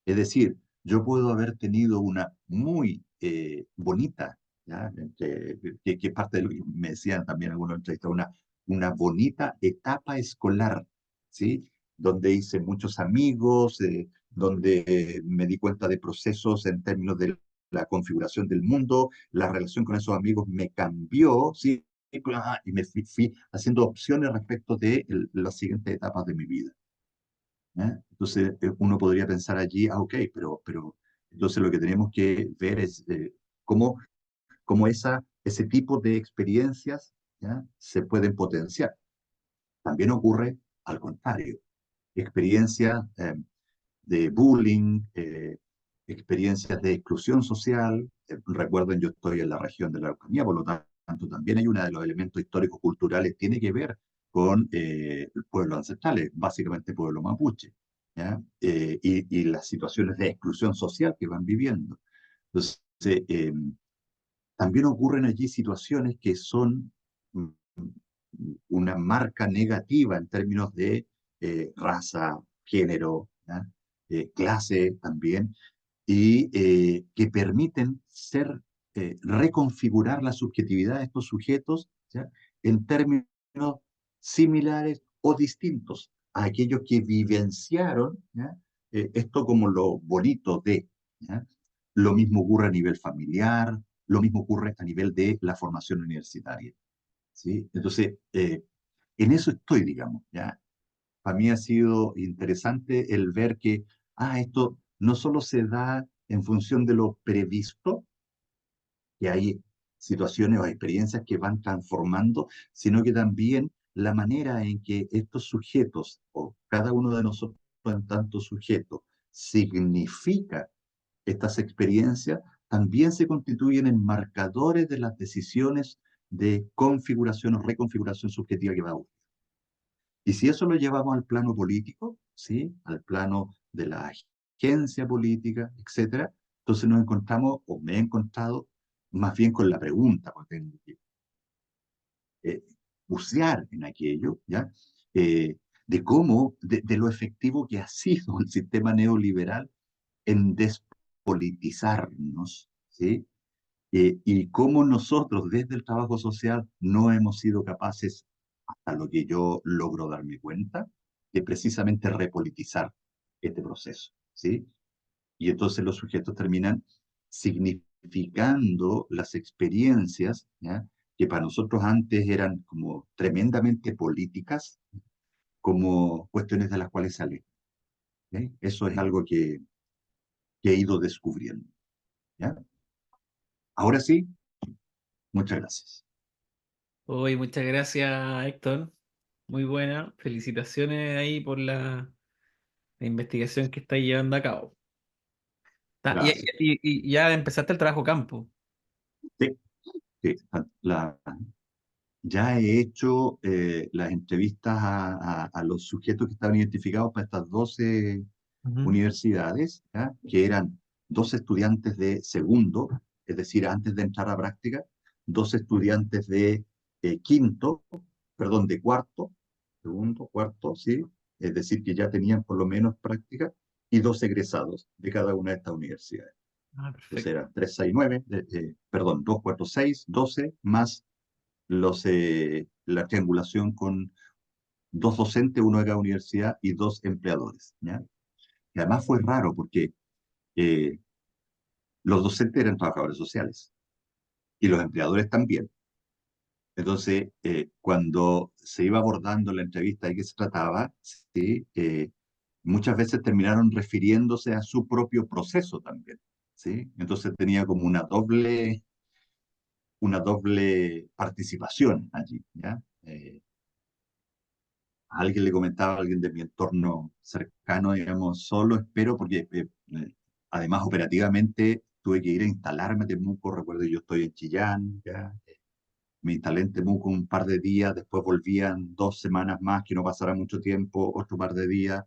Es decir, yo puedo haber tenido una muy bonita, ¿ya? Que es parte de lo que me decían también algunos entrevistados, una bonita etapa escolar, ¿sí? Donde hice muchos amigos, donde me di cuenta de procesos en términos de la configuración del mundo, la relación con esos amigos me cambió, ¿sí? Y me fui haciendo opciones respecto de las siguientes etapas de mi vida. ¿Eh? Entonces, uno podría pensar allí, ok, pero entonces lo que tenemos que ver es cómo, cómo ese tipo de experiencias, ¿ya?, se pueden potenciar. También ocurre al contrario, experiencias de bullying, experiencias de exclusión social. Recuerden, yo estoy en la región de la Araucanía, por lo tanto, también hay uno de los elementos históricos culturales, tiene que ver con pueblos ancestrales, básicamente pueblo mapuche, ¿ya? Y las situaciones de exclusión social que van viviendo. Entonces, también ocurren allí situaciones que son mm, una marca negativa en términos de raza, género, ¿ya? Clase también, y que permiten reconfigurar la subjetividad de estos sujetos, ¿ya? En términos similares o distintos a aquellos que vivenciaron, ¿ya? Esto como lo bonito de, ¿ya? Lo mismo ocurre a nivel familiar, lo mismo ocurre a nivel de la formación universitaria, ¿sí? Entonces, en eso estoy, digamos, ¿ya? Para mí ha sido interesante el ver que, esto no solo se da en función de lo previsto, que hay situaciones o experiencias que van transformando, sino que también la manera en que estos sujetos, o cada uno de nosotros en tanto sujeto, significa estas experiencias, también se constituyen en marcadores de las decisiones de configuración o reconfiguración subjetiva que va a ocurrir. Y si eso lo llevamos al plano político, ¿sí? Al plano de la agencia política, etcétera, entonces nos encontramos, o me he encontrado, más bien con la pregunta, porque tengo que eh, bucear en aquello, ¿ya? De cómo, de lo efectivo que ha sido el sistema neoliberal en despolitizarnos, ¿sí? Y cómo nosotros desde el trabajo social no hemos sido capaces, hasta lo que yo logro darme cuenta, de precisamente repolitizar este proceso, ¿sí? Y entonces los sujetos terminan significando las experiencias, ¿ya? Que para nosotros antes eran como tremendamente políticas, como cuestiones de las cuales salen. ¿Sí? Eso es algo que he ido descubriendo, ¿ya? Ahora sí, muchas gracias.
Hoy, muchas gracias, Héctor. Muy buena. Felicitaciones ahí por la investigación que estáis llevando a cabo.
Gracias.
Y ya empezaste el trabajo campo.
Sí, sí, ya he hecho las entrevistas a los sujetos que estaban identificados para estas 12
Ujú.
universidades, ¿ya? Que eran dos estudiantes de segundo, es decir, antes de entrar a práctica, dos estudiantes de quinto, perdón, de cuarto, segundo, cuarto, sí, es decir, que ya tenían por lo menos práctica, y dos egresados de cada una de estas universidades.
Ah,
Entonces
perfecto.
eran 3, 6, 9, perdón, 2, 4, 6, 12, más la triangulación con dos docentes, uno de cada universidad y dos empleadores, ¿ya? Y además fue raro porque eh, los docentes eran trabajadores sociales y los empleadores también. Entonces, cuando se iba abordando la entrevista de qué se trataba, ¿sí? Muchas veces terminaron refiriéndose a su propio proceso también, ¿sí? Entonces tenía como una doble participación allí, ¿ya? A alguien le comentaba, a alguien de mi entorno cercano, digamos, solo espero porque además operativamente tuve que ir a instalarme a Temuco, recuerdo yo estoy en Chillán, ya, me instalé en Temuco un par de días, después volvían 2 semanas más, que no pasara mucho tiempo, otro par de días.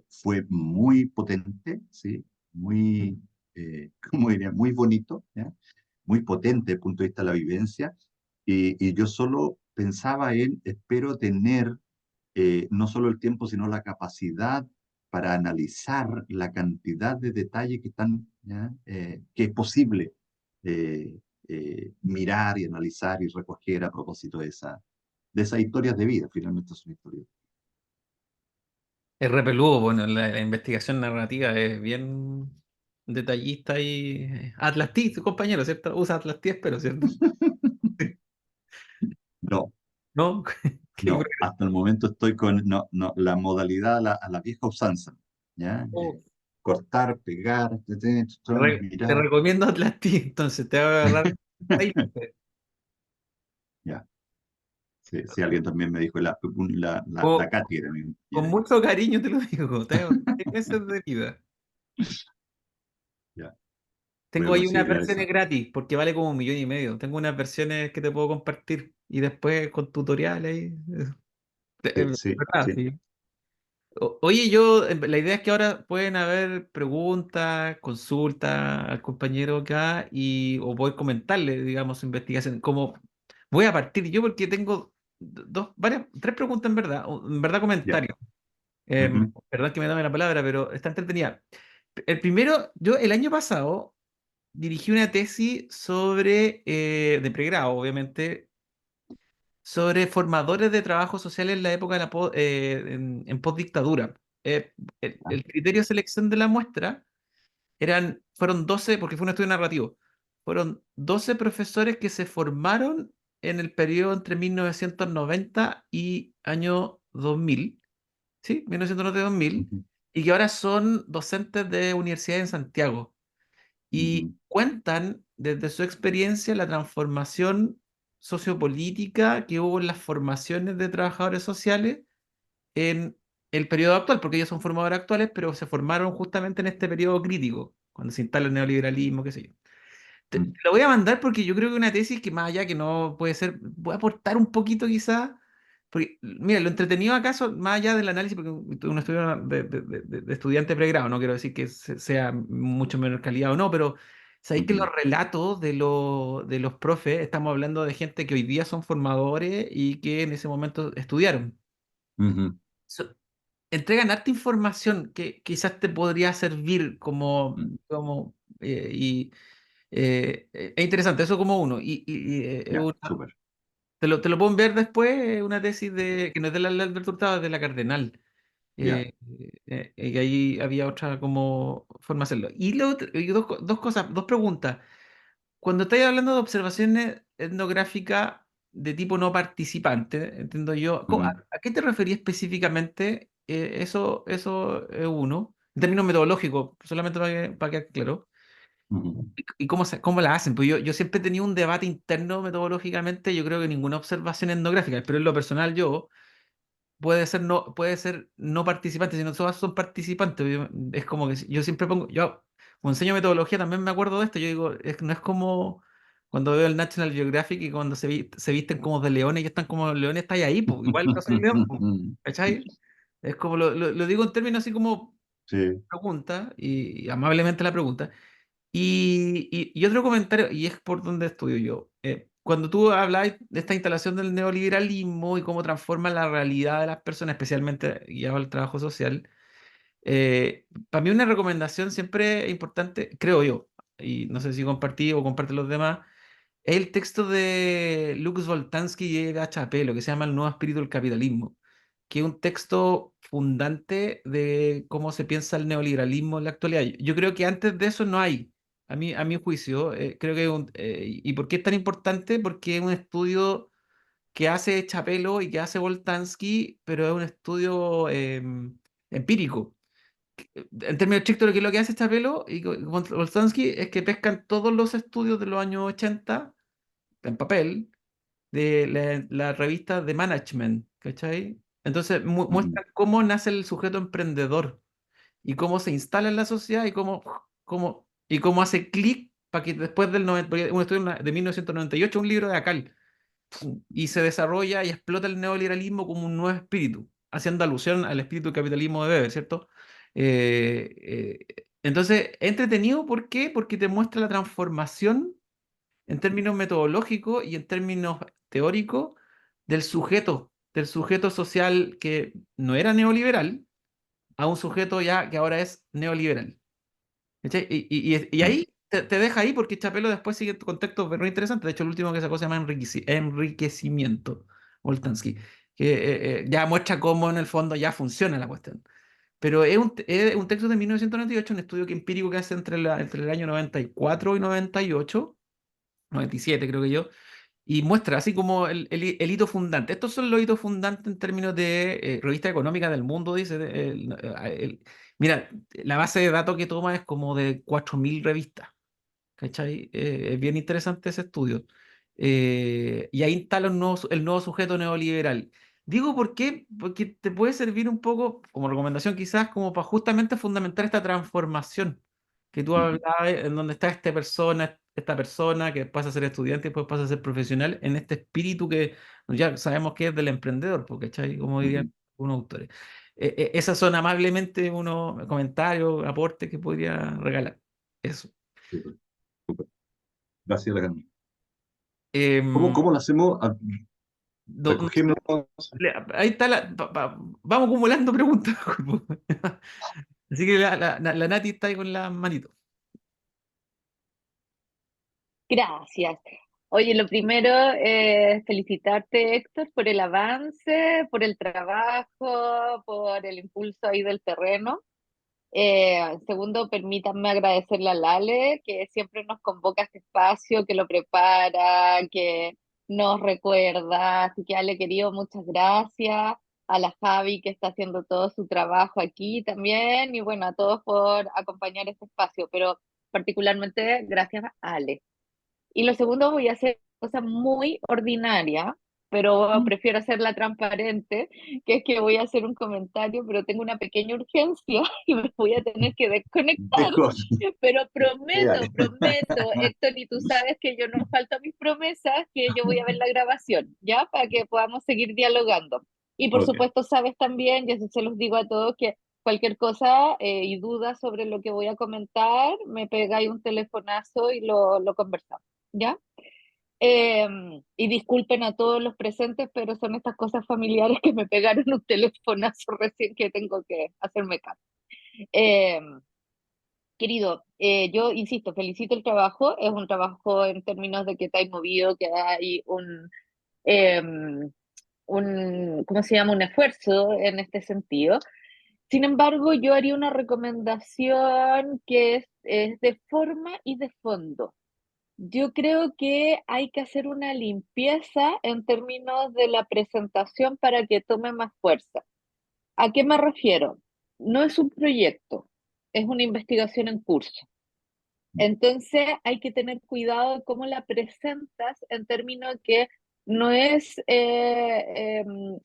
Fue muy potente, ¿sí? Muy, ¿cómo diría? Muy bonito, ¿ya? Muy potente desde el punto de vista de la vivencia. Y yo solo pensaba en, espero tener no solo el tiempo, sino la capacidad para analizar la cantidad de detalles que están, ¿ya? Que es posible eh, mirar y analizar y recoger a propósito de esas historias de vida. Finalmente son historias.
Es re peludo, bueno, la investigación narrativa es bien detallista y Atlas T, su compañero, ¿cierto? Usa Atlas T, espero, ¿cierto?
No,
¿No? Qué
no, hasta el momento estoy con no, no, la modalidad a la vieja usanza, ¿ya?
bravo.
Cortar, pegar,
Te
mirar.
recomiendo Atlas T, entonces te va a agarrar 6 meses.
Ya, sí, sí, alguien también me dijo, la
Con,
Katy era
con mucho cariño te lo digo, te va a agarrar 6 meses de vida.
ya, voy a
Tengo ahí unas
considerar
versiones
esa.
gratis, porque vale como 1,5 millones. Tengo unas versiones que te puedo compartir y después con tutoriales.
Sí, sí,
¿Verdad?
sí.
Sí. Oye, yo, la idea es que ahora pueden haber preguntas, consultas al compañero acá o poder comentarle, digamos, su investigación. Como Voy a partir yo porque tengo tres preguntas en verdad, o en verdad
Ya.
comentarios.
Ujú,
Perdón que me tome la palabra, pero está entretenida. El primero, yo el año pasado dirigí una tesis sobre, de pregrado, obviamente, sobre formadores de trabajo social en la época de en postdictadura. El criterio de selección de la muestra fueron 12 porque fue un estudio narrativo, fueron 12 profesores que se formaron en el periodo entre 1990 y año 2000, ¿sí? 1990-2000,
ujú,
y que ahora son docentes de universidad en Santiago y
ujú,
cuentan desde su experiencia la transformación sociopolítica que hubo en las formaciones de trabajadores sociales en el periodo actual, porque ellos son formadores actuales, pero se formaron justamente en este periodo crítico, cuando se instala el neoliberalismo, qué sé yo. Te
ujú,
lo voy a mandar porque yo creo que una tesis que más allá que no puede ser, voy a aportar un poquito quizás, porque mira, lo entretenido acaso, más allá del análisis, porque un estudio de estudiante pregrado, no quiero decir que sea mucho menor calidad o no, pero sabéis que los
ujú,
relatos de los profes, estamos hablando de gente que hoy día son formadores y que en ese momento estudiaron.
ujú,
So- Entregan harta información que quizás te podría servir como,
ujú.
es interesante, eso como uno.
Ya, súper.
Te lo puedo enviar después, una tesis que no es de la Alberto Hurtado, es de la Cardenal.
Ya.
Que ahí había otra como forma de hacerlo. Y dos cosas, dos preguntas. Cuando estáis hablando de observaciones etnográficas de tipo no participante, entiendo yo,
Ujú,
a qué te referías específicamente? Eso es uno. En términos metodológicos, solamente para que claro.
ujú,
¿Y cómo la hacen? Pues yo siempre he tenido un debate interno metodológicamente, yo creo que ninguna observación etnográfica, pero en lo personal yo puede ser no participante, sino todas son participantes. Es como que yo siempre pongo, yo como enseño metodología también me acuerdo de esto, yo digo, no es como cuando veo el National Geographic y cuando se visten como de leones y están como leones, está ahí, pues, igual no soy león, pues, ¿cachai? Es como lo digo en términos así como
Sí.
pregunta y amablemente la pregunta. Y otro comentario, y es por donde estudio yo. Cuando tú hablas de esta instalación del neoliberalismo y cómo transforma la realidad de las personas, especialmente guiado al trabajo social, para mí una recomendación siempre importante, creo yo, y no sé si compartí o comparten los demás, es el texto de Lux Boltanski y Ega Chapelo, que se llama El nuevo espíritu del capitalismo, que es un texto fundante de cómo se piensa el neoliberalismo en la actualidad. Yo creo que antes de eso no hay, a mi juicio. Creo que ¿y por qué es tan importante? Porque es un estudio que hace Chapelo y que hace Boltanski, pero es un estudio empírico. En términos estrictos, lo que hace Chapelo y Boltanski es que pescan todos los estudios de los años 80 en papel de la revista de Management, ¿cachai? Entonces
Ujú,
muestran cómo nace el sujeto emprendedor y cómo se instala en la sociedad y cómo hace clic para que después del 90, porque un estudio de 1998, un libro de Acal, y se desarrolla y explota el neoliberalismo como un nuevo espíritu, haciendo alusión al espíritu del capitalismo de Weber, ¿cierto? Entonces, es entretenido, ¿por qué? Porque te muestra la transformación en términos metodológicos y en términos teóricos del sujeto social que no era neoliberal a un sujeto ya que ahora es neoliberal. ¿Cachai? Y
ujú,
ahí te deja ahí porque Chapelo después sigue contextos muy interesantes. De hecho, el último que sacó se llama Enriquecimiento, Voltansky, que ya muestra cómo en el fondo ya funciona la cuestión. Pero es un texto de 1998, un estudio empírico que hace entre el año 94 y 98, 97 creo que yo, y muestra así como el hito fundante. Estos son los hitos fundantes en términos de revista económica del mundo, dice. Mira, la base de datos que toma es como de 4.000 revistas. ¿Cachai? Es bien interesante ese estudio. Y ahí instala el nuevo sujeto neoliberal. Digo, ¿por qué? Porque te puede servir un poco, como recomendación quizás, como para justamente fundamentar esta transformación que tú
ujú,
hablabas, en donde está esta persona que pasa a ser estudiante y después pasa a ser profesional, en este espíritu que ya sabemos que es del emprendedor, porque, ¿cachai? Como dirían
ujú.
algunos autores. Esas son amablemente unos comentarios, aportes que podría regalar. Eso.
Súper, súper. Gracias, Alejandro.
Em,
cómo lo hacemos? Ah,
no- no-
recogemos.
ahí está vamos acumulando preguntas. Así que la Nati está ahí con la manito.
Gracias. Oye, lo primero, felicitarte, Héctor, por el avance, por el trabajo, por el impulso ahí del terreno. Segundo, permítanme agradecerle a Lale, que siempre nos convoca a este espacio, que lo prepara, que nos recuerda. Así que, Ale, querido, muchas gracias. A la Javi, que está haciendo todo su trabajo aquí también. Y bueno, a todos por acompañar este espacio, pero particularmente gracias a Ale. Y lo segundo, voy a hacer cosa muy ordinaria, pero prefiero hacerla transparente, que es que voy a hacer un comentario, pero tengo una pequeña urgencia y me voy a tener que desconectar.
Dejo.
Pero
Ya,
prometo, Héctor, y tú sabes que yo no falto a mis promesas, que yo voy a ver la grabación, ¿ya? Para que podamos seguir dialogando. Y por
ok,
supuesto, sabes también, y eso se los digo a todos, que cualquier cosa y duda sobre lo que voy a comentar, me pegáis un telefonazo y lo conversamos, ¿ya? Eh, y disculpen a todos los presentes, pero son estas cosas familiares que me pegaron un telefonazo recién que tengo que hacerme cargo. Eh, Querido, yo insisto, felicito el trabajo, es un trabajo en términos de que te hay movido, que hay eh, ¿cómo se llama? Un esfuerzo en este sentido. Sin embargo, yo haría una recomendación que es de forma y de fondo. Yo creo que hay que hacer una limpieza en términos de la presentación para que tome más fuerza. ¿A qué me refiero? No es un proyecto, es una investigación en curso. Entonces hay que tener cuidado de cómo la presentas en términos que no es un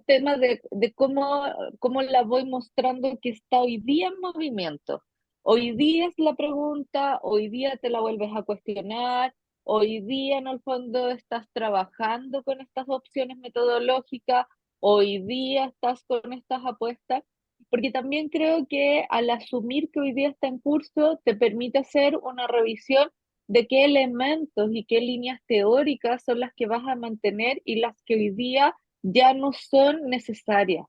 tema de cómo la voy mostrando que está hoy día en movimiento. Hoy día es la pregunta, hoy día te la vuelves a cuestionar, hoy día en el fondo estás trabajando con estas opciones metodológicas, hoy día estás con estas apuestas, porque también creo que al asumir que hoy día está en curso, te permite hacer una revisión de qué elementos y qué líneas teóricas son las que vas a mantener y las que hoy día ya no son necesarias.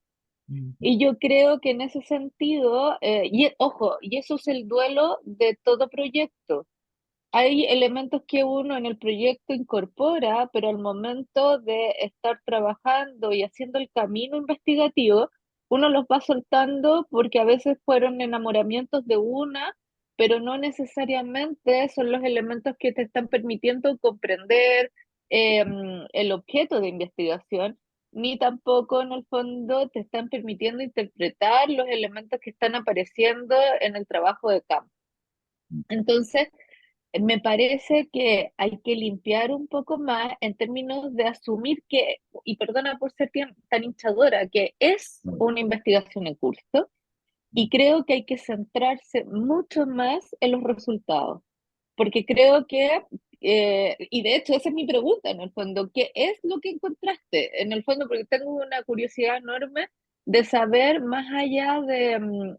Mm.
Y yo creo que en ese sentido, ojo, y eso es el duelo de todo proyecto. Hay elementos que uno en el proyecto incorpora, pero al momento de estar trabajando y haciendo el camino investigativo, uno los va soltando porque a veces fueron enamoramientos de una, pero no necesariamente son los elementos que te están permitiendo comprender eh, el objeto de investigación, ni tampoco en el fondo te están permitiendo interpretar los elementos que están apareciendo en el trabajo de campo. Entonces, me parece que hay que limpiar un poco más en términos de asumir que, y perdona por ser tan hinchadora, que es una investigación en curso y creo que hay que centrarse mucho más en los resultados, porque creo que, y de hecho esa es mi pregunta en el fondo, ¿qué es lo que encontraste? En el fondo, porque tengo una curiosidad enorme de saber más allá de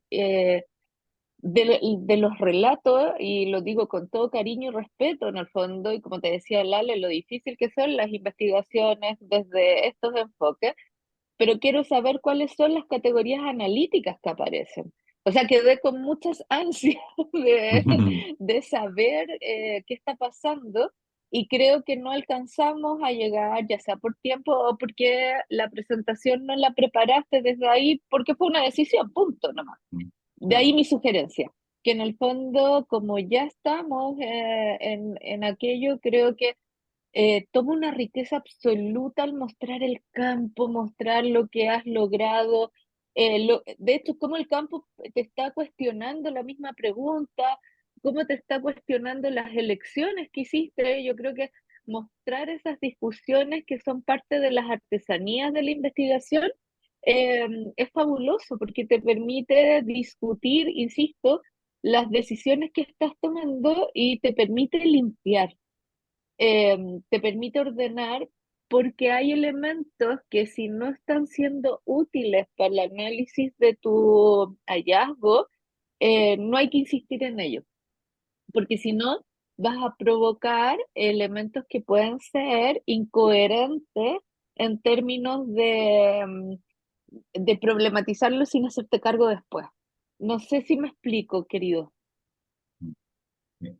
los relatos, y lo digo con todo cariño y respeto en el fondo, y como te decía Lale, lo difícil que son las investigaciones desde estos enfoques, pero quiero saber cuáles son las categorías analíticas que aparecen. O sea, quedé con muchas ansias de, de saber qué está pasando y creo que no alcanzamos a llegar, ya sea por tiempo o porque la presentación no la preparaste desde ahí, porque fue una decisión, punto nomás. De ahí mi sugerencia, que en el fondo, como ya estamos en aquello, creo que toma una riqueza absoluta al mostrar el campo, mostrar lo que has logrado. De hecho, cómo el campo te está cuestionando la misma pregunta, cómo te está cuestionando las elecciones que hiciste. Yo creo que mostrar esas discusiones que son parte de las artesanías de la investigación es fabuloso porque te permite discutir, insisto, las decisiones que estás tomando y te permite limpiar, te permite ordenar porque hay elementos que si no están siendo útiles para el análisis de tu hallazgo, no hay que insistir en ello, porque si no, vas a provocar elementos que pueden ser incoherentes en términos de problematizarlo sin hacerte cargo después. No sé si me explico, querido.
Sí,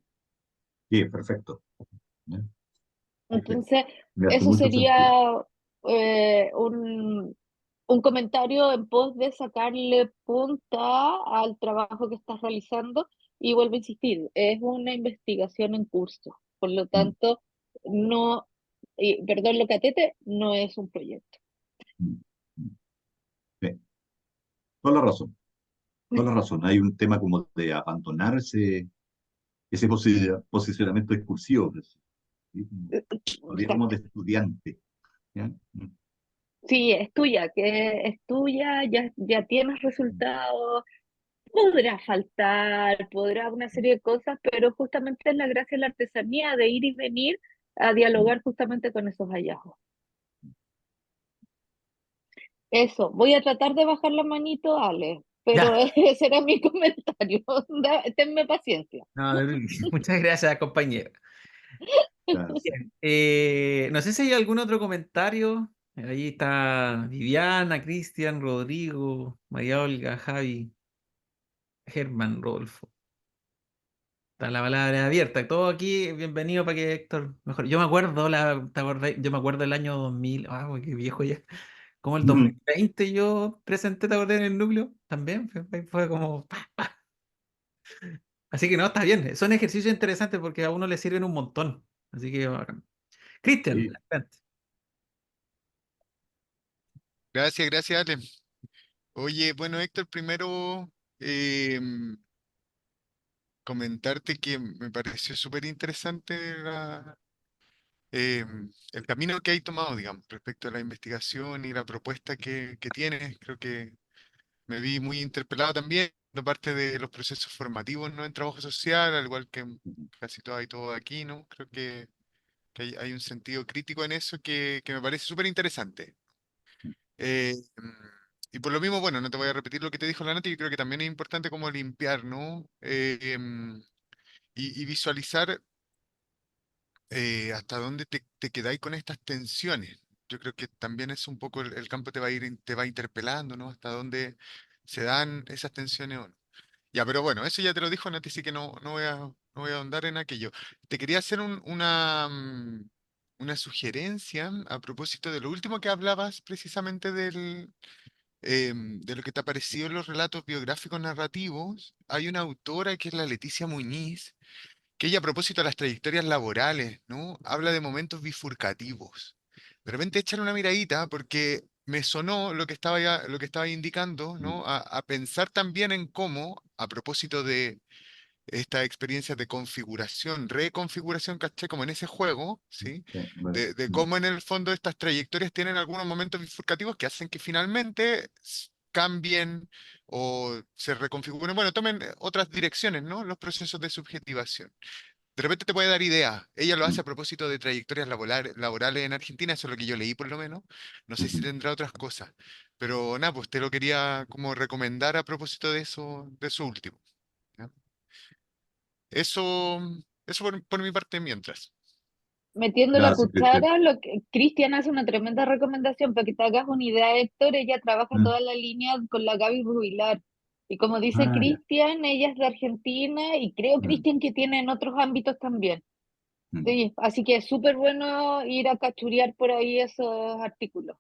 sí, perfecto. ¿Ya? Sí, sí,
Entonces,
me hace
eso
mucho sentido.
sería eh, un, un comentario en pos de sacarle punta al trabajo que estás realizando y vuelvo a insistir, es una investigación en curso, por lo
Mm,
tanto, no, perdón lo catete, no es un proyecto.
mm, mm. Sí, toda la razón, toda la razón. Hay un tema como de abandonar ese posicionamiento discursivo, ¿sí? Todavía como de estudiante. ¿Ya?
Sí, es tuya, que es tuya, ya tienes resultados, podrá faltar, podrá una serie de cosas, pero justamente es la gracia de la artesanía de ir y venir a
Mm,
dialogar justamente con esos hallazgos. Eso, voy a tratar de bajar la manito, Ale, pero
Ya.
ese era mi comentario. Tenme paciencia.
No, muchas gracias, compañero.
gracias.
Bien. No sé si hay algún otro comentario. Ahí está Viviana, Cristian, Rodrigo, María Olga, Javi, Germán, Rodolfo. Está la palabra abierta. Todo aquí, bienvenido para que Héctor mejor. Yo me acuerdo, ¿te acordás? Yo me acuerdo del año 2000. Uy, qué viejo ya. Como el
Mm,
2020 yo presenté, ¿te acordás? En el núcleo. También fue como. Así que no, está bien. Son ejercicios interesantes porque a uno le sirven un montón. Así que bacán. Cristian,
sí.
adelante.
Gracias, gracias, Ale. Oye, bueno, Héctor, primero comentarte que me pareció súper interesante el camino que hay tomado, digamos, respecto a la investigación y la propuesta que tienes. Creo que me vi muy interpelado también, de parte de los procesos formativos, ¿no? En trabajo social, al igual que casi todo y todo aquí, ¿no? Creo que hay un sentido crítico en eso que me parece súper interesante. Eh, mm, y por lo mismo, bueno, no te voy a repetir lo que te dijo la Nati, yo creo que también es importante como limpiar, ¿no? Y visualizar hasta dónde te quedáis con estas tensiones. Yo creo que también es un poco el campo te va a ir, te va interpelando, ¿no? Hasta dónde se dan esas tensiones o no. Ya, pero bueno, eso ya te lo dijo Nati, así que no voy a ahondar en aquello. Te quería hacer una sugerencia a propósito de lo último que hablabas precisamente de lo que te ha parecido en los relatos biográficos narrativos. Hay una autora que es la Leticia Muñiz, que ella a propósito de las trayectorias laborales, ¿no? Habla de momentos bifurcativos. De repente echan una miradita porque me sonó lo que estaba indicando,
Mm,
¿no? A pensar también en cómo, a propósito de estas experiencias de configuración, reconfiguración, ¿cachai? Como en ese juego, ¿sí?
sí, bueno,
De cómo en el fondo estas trayectorias tienen algunos momentos bifurcativos que hacen que finalmente cambien o se reconfiguren, bueno, tomen otras direcciones, ¿no? Los procesos de subjetivación. De repente te puede dar ideas. Ella lo hace
mm,
a propósito de trayectorias laborales en Argentina, eso es lo que yo leí por lo menos. No sé si
ujú.
tendrá otras cosas. Pero nada, pues te lo quería como recomendar a propósito de eso último. ¿Ya? Eso, eso por mi parte mientras.
Metiendo la
Gracias, Cristian.
cuchara, lo que Cristian hace una tremenda recomendación para que te hagas una idea, Héctor. Ella trabaja
Mm,
toda la línea con la Gaby Rubilar. Y como dice
ah, ya.
Cristian, ella es de Argentina y creo,
Mm,
Cristian, que tiene en otros ámbitos también.
mm,
Sí, así que es súper bueno ir a cachurear por ahí esos artículos.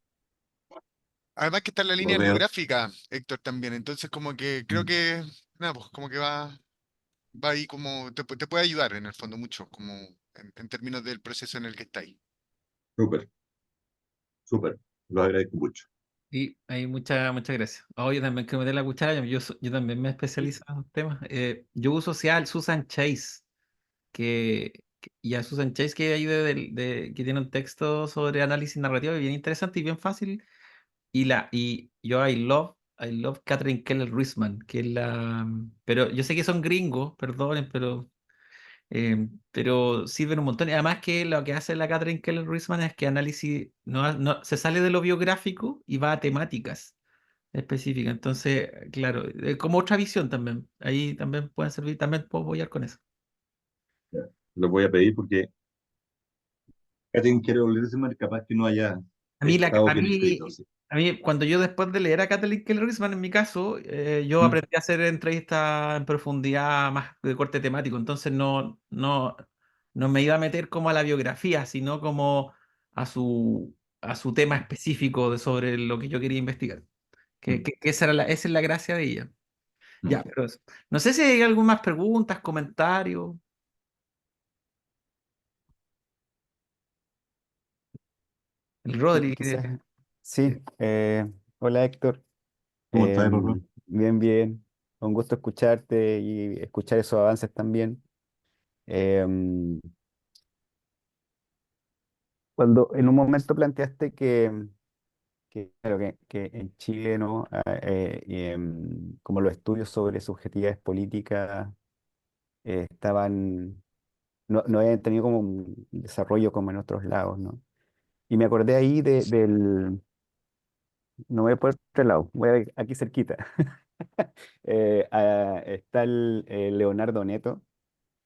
Además que está en la
lo
línea
veo.
etnográfica, Héctor, también. Entonces como que creo
Mm,
que, nada, pues como que va ahí como, te puede ayudar en el fondo mucho, como en términos del proceso en el que está ahí.
súper, súper. Lo agradezco mucho.
Y hay muchas gracias. Oh, yo también quiero meter la cuchara. Yo también me
Sí.
especializo en esos temas. Yo uso social Susan Chase, y a Susan Chase que hay que tiene un texto sobre análisis narrativo bien interesante y bien fácil. Y yo I love Catherine Keller Reisman, que es pero yo sé que son gringos, perdonen, pero sirven un montón. Y además que lo que hace la Catherine Keller Reisman es que análisis se sale de lo biográfico y va a temáticas específicas. Entonces, claro, como otra visión también. Ahí también pueden servir, también puedo apoyar con eso.
Lo voy a pedir porque Catherine quiere volverse más capaz que no haya
A mí,
estado bien escrito. Sí.
a mí, cuando yo después de leer a Kathleen Keller Reisman, en mi caso, yo
Mm,
aprendí a hacer entrevistas en profundidad más de corte temático, entonces no me iba a meter como a la biografía, sino como a a su tema específico sobre lo que yo quería investigar.
mm,
Que esa era esa es la gracia de ella.
mm.
Ya, pero no sé si hay algunas preguntas, comentarios. El
Sí,
Rodri.
quizás, sí. Hola Héctor.
¿Cómo estás, Rorro?
Bien, bien. Un gusto escucharte y escuchar esos avances también. Em, Cuando en un momento planteaste claro, que en Chile, ¿no? Como los estudios sobre subjetividades políticas estaban, no habían tenido como un desarrollo como en otros lados, ¿no? Y me acordé ahí no voy por otro lado, aquí cerquita. Está Leonardo Neto,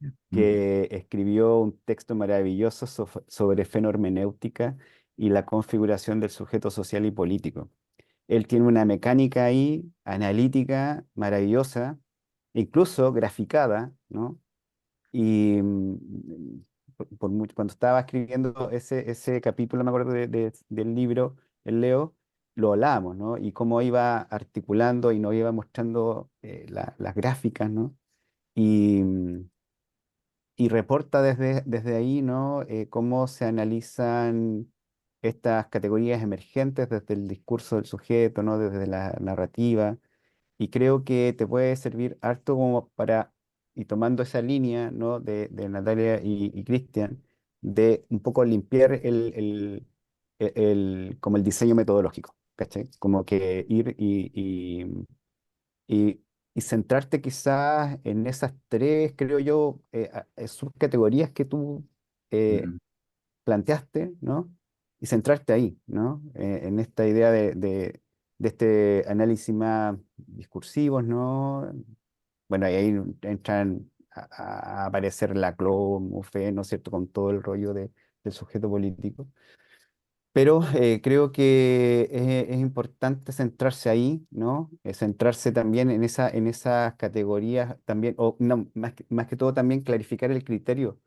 Mm,
que escribió un texto maravilloso sobre fenormenéutica y la configuración del sujeto social y político. Él tiene una mecánica ahí, analítica, maravillosa, incluso graficada, ¿no? Y cuando estaba escribiendo ese capítulo, me acuerdo del libro, el Leo, lo hablábamos, ¿no? Y cómo iba articulando y nos iba mostrando las gráficas, ¿no? Y, y reporta desde ahí, ¿no? Cómo se analizan estas categorías emergentes desde el discurso del sujeto, ¿no? Desde la narrativa y creo que te puede servir harto como y tomando esa línea, ¿no? de Natalia y Cristian, de un poco limpiar como el diseño metodológico, ¿cachai? Como que ir y, y centrarte quizás en esas tres, creo yo, subcategorías que tú eh,
mm,
planteaste, ¿no? Y centrarte ahí, ¿no? En esta idea de este análisis más discursivos, ¿no? Bueno, y ahí entran a aparecer Laclau, Mouffe, ¿no es cierto?, con todo el rollo del sujeto político. Pero creo que es importante centrarse ahí, ¿no? Centrarse también en esas categorías también, o no, más que todo también clarificar el criterio,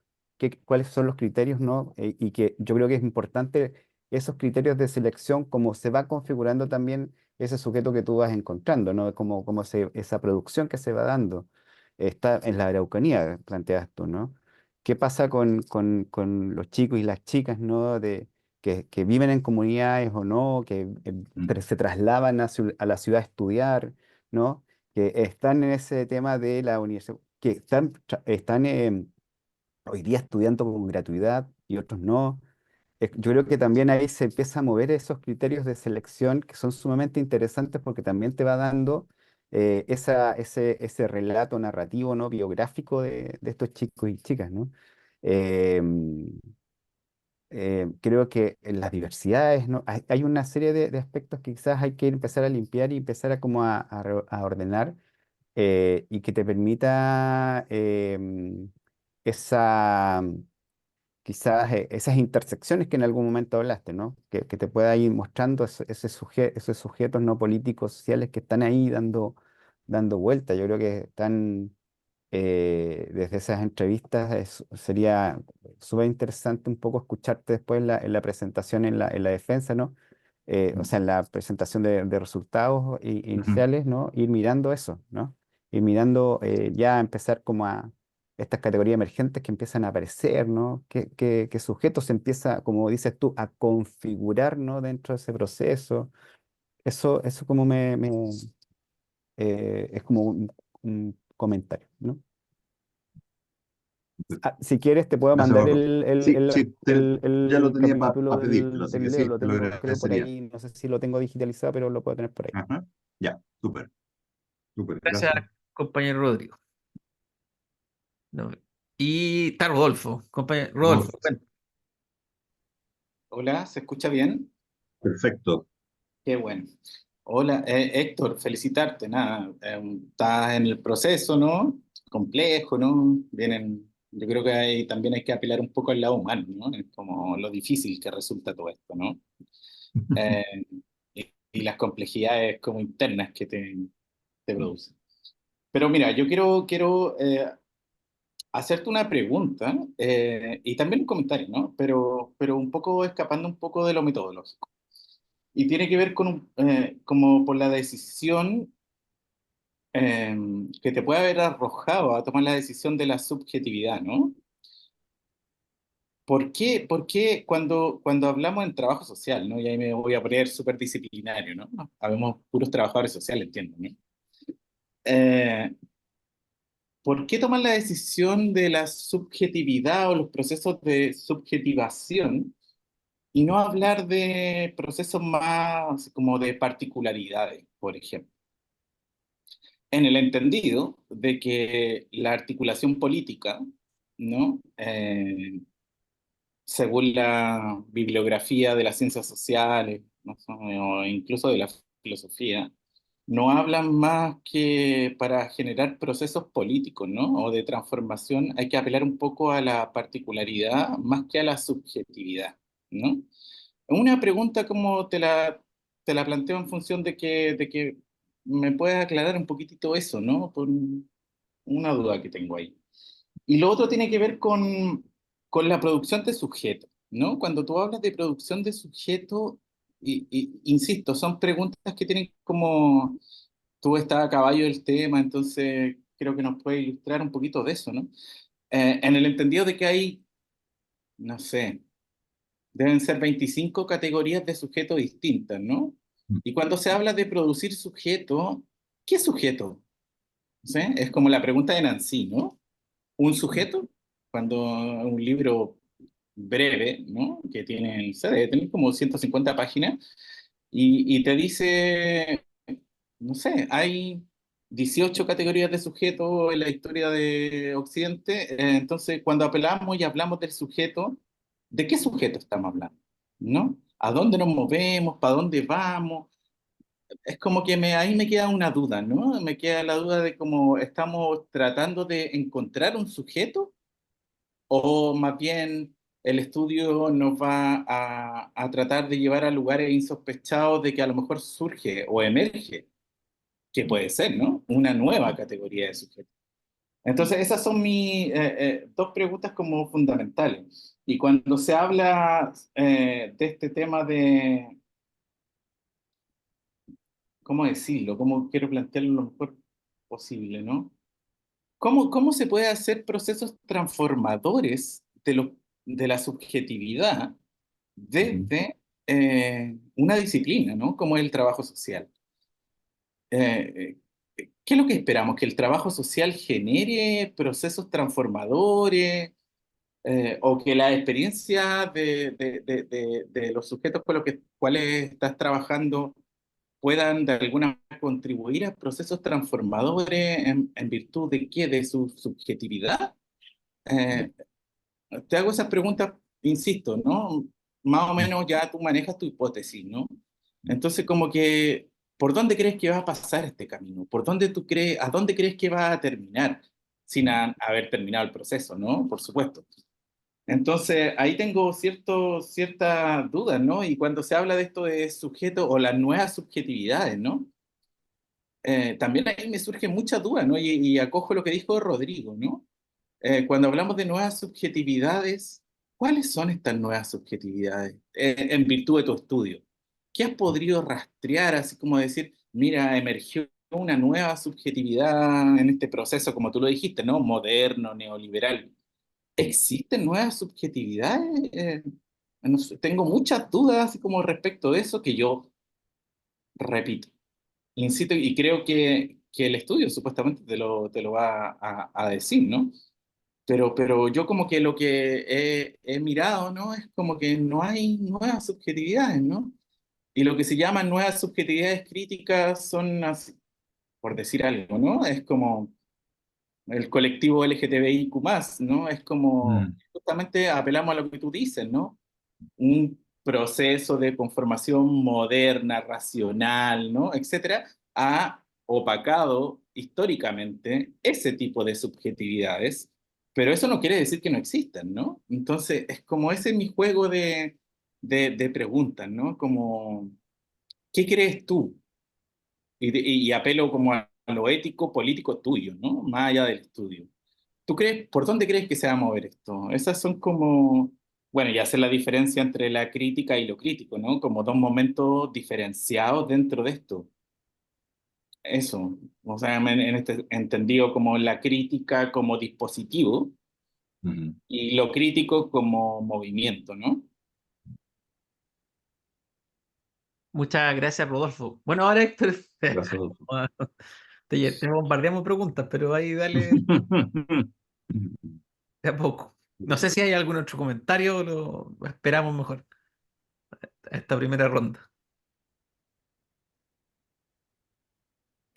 cuáles son los criterios, ¿no? Y que yo creo que es importante esos criterios de selección, cómo se va configurando también ese sujeto que tú vas encontrando, ¿no? Esa producción que se va dando. Está en la Araucanía, planteas tú, ¿no? ¿Qué pasa con los chicos y las chicas, ¿no? Que viven en comunidades o no, que
mm,
se trasladan a la ciudad a estudiar, ¿no? Que están en ese tema de la universidad, que están hoy día estudiando con gratuidad y otros no. Yo creo que también ahí se empieza a mover esos criterios de selección que son sumamente interesantes porque también te va dando ese relato narrativo, ¿no? Biográfico de estos chicos y chicas, ¿no? Em, Creo que en las diversidades, ¿no? Hay una serie de aspectos que quizás hay que empezar a limpiar y empezar a como a ordenar y que te permita esa, quizás esas intersecciones que en algún momento hablaste, ¿no? Que te pueda ir mostrando esos sujetos no políticos, sociales que están ahí dando vuelta. Yo creo que están desde esas entrevistas sería súper interesante un poco escucharte después en la presentación en la defensa, ¿no? O
mm,
sea, en la presentación de resultados
ujú.
iniciales, ¿no? Ir mirando eso, ¿no? Ir mirando ya empezar como a estas categorías emergentes que empiezan a aparecer, ¿no? Que sujetos se empieza, como dices tú, a configurar, ¿no? Dentro de ese proceso. Eso como es como un comentario, ¿no? Si quieres, te puedo
Gracias,
mandar
Rorro. Sí, sí, ya lo
el
tenía
capítulo
para pedírtelo, así que
del Leo.
sí,
Lo
te lo
tengo, creo, por
agradecería.
ahí. No sé si lo tengo digitalizado, pero lo puedo tener por ahí.
Ajá. Ya, súper, súper,
Gracias,
gracias.
compañero Rodrigo. No, y está Rodolfo, compañero Rodolfo.
Rodolfo.
Hola, ¿se escucha bien?
Perfecto.
Qué bueno. Hola, Héctor, felicitarte. Nada, estás en el proceso, ¿no? Complejo, ¿no? Vienen Yo creo que también hay que apelar un poco al lado humano, ¿no? Es como lo difícil que resulta todo esto, ¿no? Eh, y las complejidades como internas que te producen. Pero mira, yo quiero hacerte una pregunta y también un comentario, ¿no? Pero un poco escapando un poco de lo metodológico. Y tiene que ver con como por la decisión eh, que te puede haber arrojado a tomar la decisión de la subjetividad, ¿no? ¿Por qué cuando hablamos en trabajo social, ¿no? Y ahí me voy a poner súper disciplinario, ¿no? Habemos puros trabajadores sociales, entiendo, ¿no? Eh, ¿Por qué tomar la decisión de la subjetividad o los procesos de subjetivación y no hablar de procesos más como de particularidades, por ejemplo? En el entendido de que la articulación política, ¿no? Según la bibliografía de las ciencias sociales, ¿no? O incluso de la filosofía, no hablan más que para generar procesos políticos, ¿no? O de transformación, hay que apelar un poco a la particularidad más que a la subjetividad, ¿no? Una pregunta como te la planteo en función de que me puedas aclarar un poquitito eso, ¿no? Por una duda que tengo ahí. Y lo otro tiene que ver con la producción de sujeto, ¿no? Cuando tú hablas de producción de sujeto, insisto, son preguntas que tienen como, tú estás a caballo del tema, entonces creo que nos puede ilustrar un poquito de eso, ¿no? En el entendido de que hay, no sé, deben ser 25 categorías de sujeto distintas, ¿no? Y cuando se habla de producir sujeto, ¿qué sujeto? ¿Sí? Es como la pregunta de Nancy, ¿no? Un sujeto, cuando un libro breve, ¿no? Que tiene, se debe tener como 150 páginas, y te dice, no sé, hay 18 categorías de sujeto en la historia de Occidente, entonces cuando apelamos y hablamos del sujeto, ¿de qué sujeto estamos hablando? ¿No? ¿A dónde nos movemos? ¿Para dónde vamos? Es como que ahí me queda una duda, ¿no? Me queda la duda de cómo estamos tratando de encontrar un sujeto o más bien el estudio nos va a tratar de llevar a lugares insospechados de que a lo mejor surge o emerge, que puede ser, ¿no? Una nueva categoría de sujeto. Entonces, esas son mis dos preguntas como fundamentales. Y cuando se habla de este tema de, ¿cómo decirlo? ¿Cómo quiero plantearlo lo mejor posible, ¿no? ¿Cómo se puede hacer procesos transformadores de la subjetividad
Ujú.
desde una disciplina, ¿no? Como es el trabajo social? ¿Qué es lo que esperamos? ¿Que el trabajo social genere procesos transformadores o que la experiencia de los sujetos con los cuales estás trabajando puedan de alguna manera contribuir a procesos transformadores en virtud de qué? ¿De su subjetividad? Eh, Te hago esas preguntas, insisto, ¿no? Más o menos ya tú manejas tu hipótesis, ¿no? Entonces, como que, ¿por dónde crees que va a pasar este camino? ¿A dónde crees que va a terminar? Sin haber terminado el proceso, ¿no? Por supuesto. Entonces, ahí tengo ciertas dudas, ¿no? Y cuando se habla de esto de sujeto o las nuevas subjetividades, ¿no? También ahí me surgen muchas dudas, ¿no? Y acojo lo que dijo Rodrigo, ¿no? Cuando hablamos de nuevas subjetividades, ¿cuáles son estas nuevas subjetividades en virtud de tu estudio? ¿Qué has podido rastrear, así como decir, mira, emergió una nueva subjetividad en este proceso, como tú lo dijiste, ¿no? Moderno, neoliberal. ¿Existen nuevas subjetividades? No sé, tengo muchas dudas así como respecto de eso que yo repito, insisto, y creo que el estudio supuestamente te lo va a decir, ¿no? Pero yo como que lo que he mirado, ¿no? Es como que no hay nuevas subjetividades, ¿no? Y lo que se llaman nuevas subjetividades críticas son, por decir algo, ¿no? Es como el colectivo LGTBIQ+, ¿no? Es como,
Mm.
justamente apelamos a lo que tú dices, ¿no? Un proceso de conformación moderna, racional, ¿no? Etcétera, ha opacado históricamente ese tipo de subjetividades pero eso no quiere decir que no existan, ¿no? Entonces, es como ese es mi juego de preguntas, ¿no? Como, ¿qué crees tú? Y apelo como a lo ético, político tuyo, ¿no? Más allá del estudio. ¿Tú crees, por dónde crees que se va a mover esto? Esas son como, bueno, y hacer la diferencia entre la crítica y lo crítico, ¿no? Como dos momentos diferenciados dentro de esto. Eso, o sea, en este entendido como la crítica como dispositivo
Ujú.
y lo crítico como movimiento, ¿no?
Muchas gracias, Rodolfo. Bueno, ahora Héctor,
Gracias, Adolfo.
te bombardeamos preguntas, pero ahí dale de a poco. No sé si hay algún otro comentario, lo esperamos mejor esta primera ronda.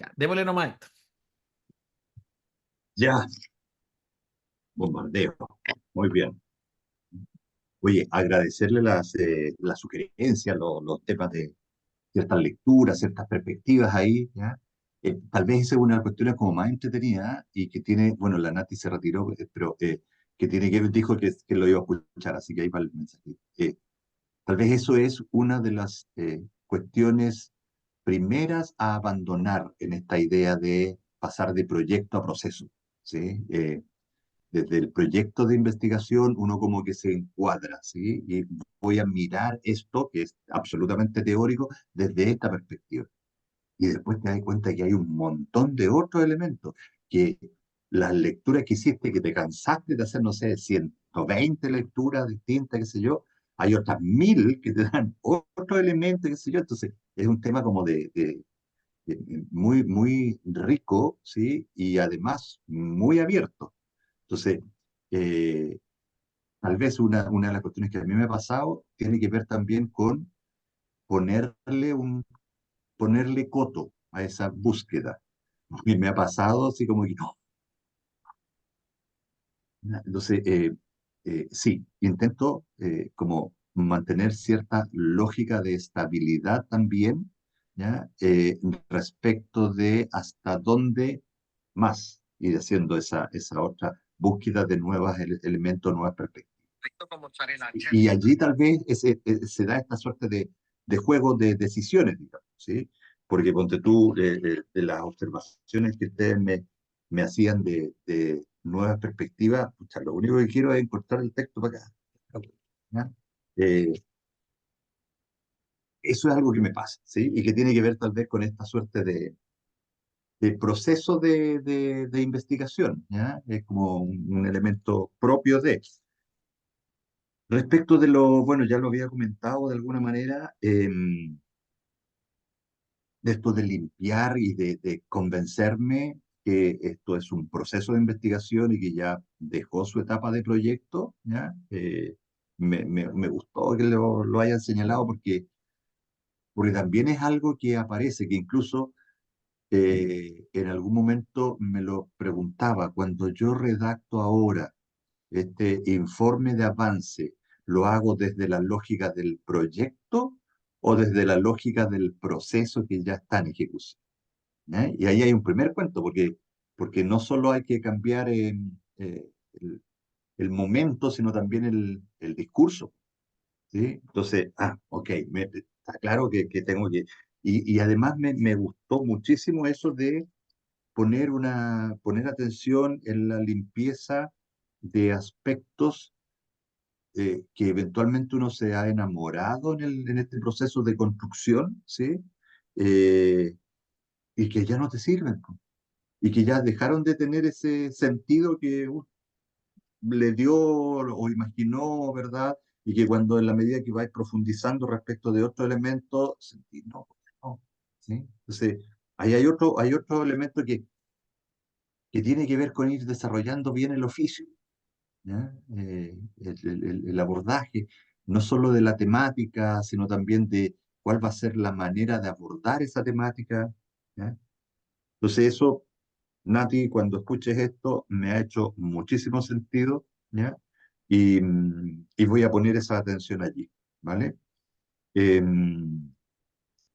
Ya, démosle nomás esto.
Ya, bombardeo. Muy bien. Oye, agradecerle las sugerencias, los temas de ciertas lecturas, ciertas perspectivas ahí, ¿ya? Tal vez esa es una de las cuestiones como más entretenida y que tiene, bueno, la Nati se retiró, pero que tiene que, dijo que lo iba a escuchar, así que ahí va el mensaje. Tal vez eso es una de las cuestiones primeras a abandonar en esta idea de pasar de proyecto a proceso, ¿sí? Desde el proyecto de investigación uno como que se encuadra, ¿sí? Y voy a mirar esto, que es absolutamente teórico, desde esta perspectiva. Y después te das cuenta que hay un montón de otros elementos, que las lecturas que hiciste, que te cansaste de hacer, no sé, 120 lecturas distintas, qué sé yo, hay otras 1000 que te dan otro elemento, qué sé yo. Entonces, es un tema como muy, muy rico, ¿sí? Y además muy abierto. Entonces, eh, tal vez una de las cuestiones que a mí me ha pasado tiene que ver también con ponerle ponerle coto a esa búsqueda. Y me ha pasado así como que, no. Entonces, sí, intento como mantener cierta lógica de estabilidad también, ¿ya? Respecto de hasta dónde más ir haciendo esa otra búsqueda de nuevos elementos, nuevas perspectivas. Y allí tal vez se da esta suerte de juego de decisiones, digamos, ¿sí? Porque ponte tú, de las observaciones que ustedes me hacían de nuevas perspectivas, pucha, lo único que quiero es encontrar el texto para acá. ¿Ya? Eh, Eso es algo que me pasa, ¿sí? Y que tiene que ver tal vez con esta suerte de proceso de investigación, ¿ya? Es como un elemento propio de. Respecto de lo, bueno, ya lo había comentado de alguna manera, de esto de limpiar y de convencerme que esto es un proceso de investigación y que ya dejó su etapa de proyecto, ¿ya? Me gustó que lo hayan señalado porque también es algo que aparece, que incluso en algún momento me lo preguntaba, cuando yo redacto ahora este informe de avance, ¿lo hago desde la lógica del proyecto o desde la lógica del proceso que ya está en ejecución? ¿Ya? Y ahí hay un primer cuento, porque no solo hay que cambiar el momento, sino también el discurso, ¿sí? Entonces, ok, está claro que tengo que. Y además me gustó muchísimo eso de poner atención en la limpieza de aspectos que eventualmente uno se ha enamorado en este proceso de construcción, ¿sí? Eh, y que ya no te sirven, po, y que ya dejaron de tener ese sentido que le dio o imaginó, ¿verdad? Y que cuando en la medida que vais profundizando respecto de otro elemento, sentí, no, no, ¿sí? Entonces, ahí hay otro elemento que tiene que ver con ir desarrollando bien el oficio, ¿ya? El abordaje, no solo de la temática, sino también de cuál va a ser la manera de abordar esa temática, ¿ya? Entonces eso, Nati, cuando escuches esto, me ha hecho muchísimo sentido, ¿ya? Y voy a poner esa atención allí, ¿vale?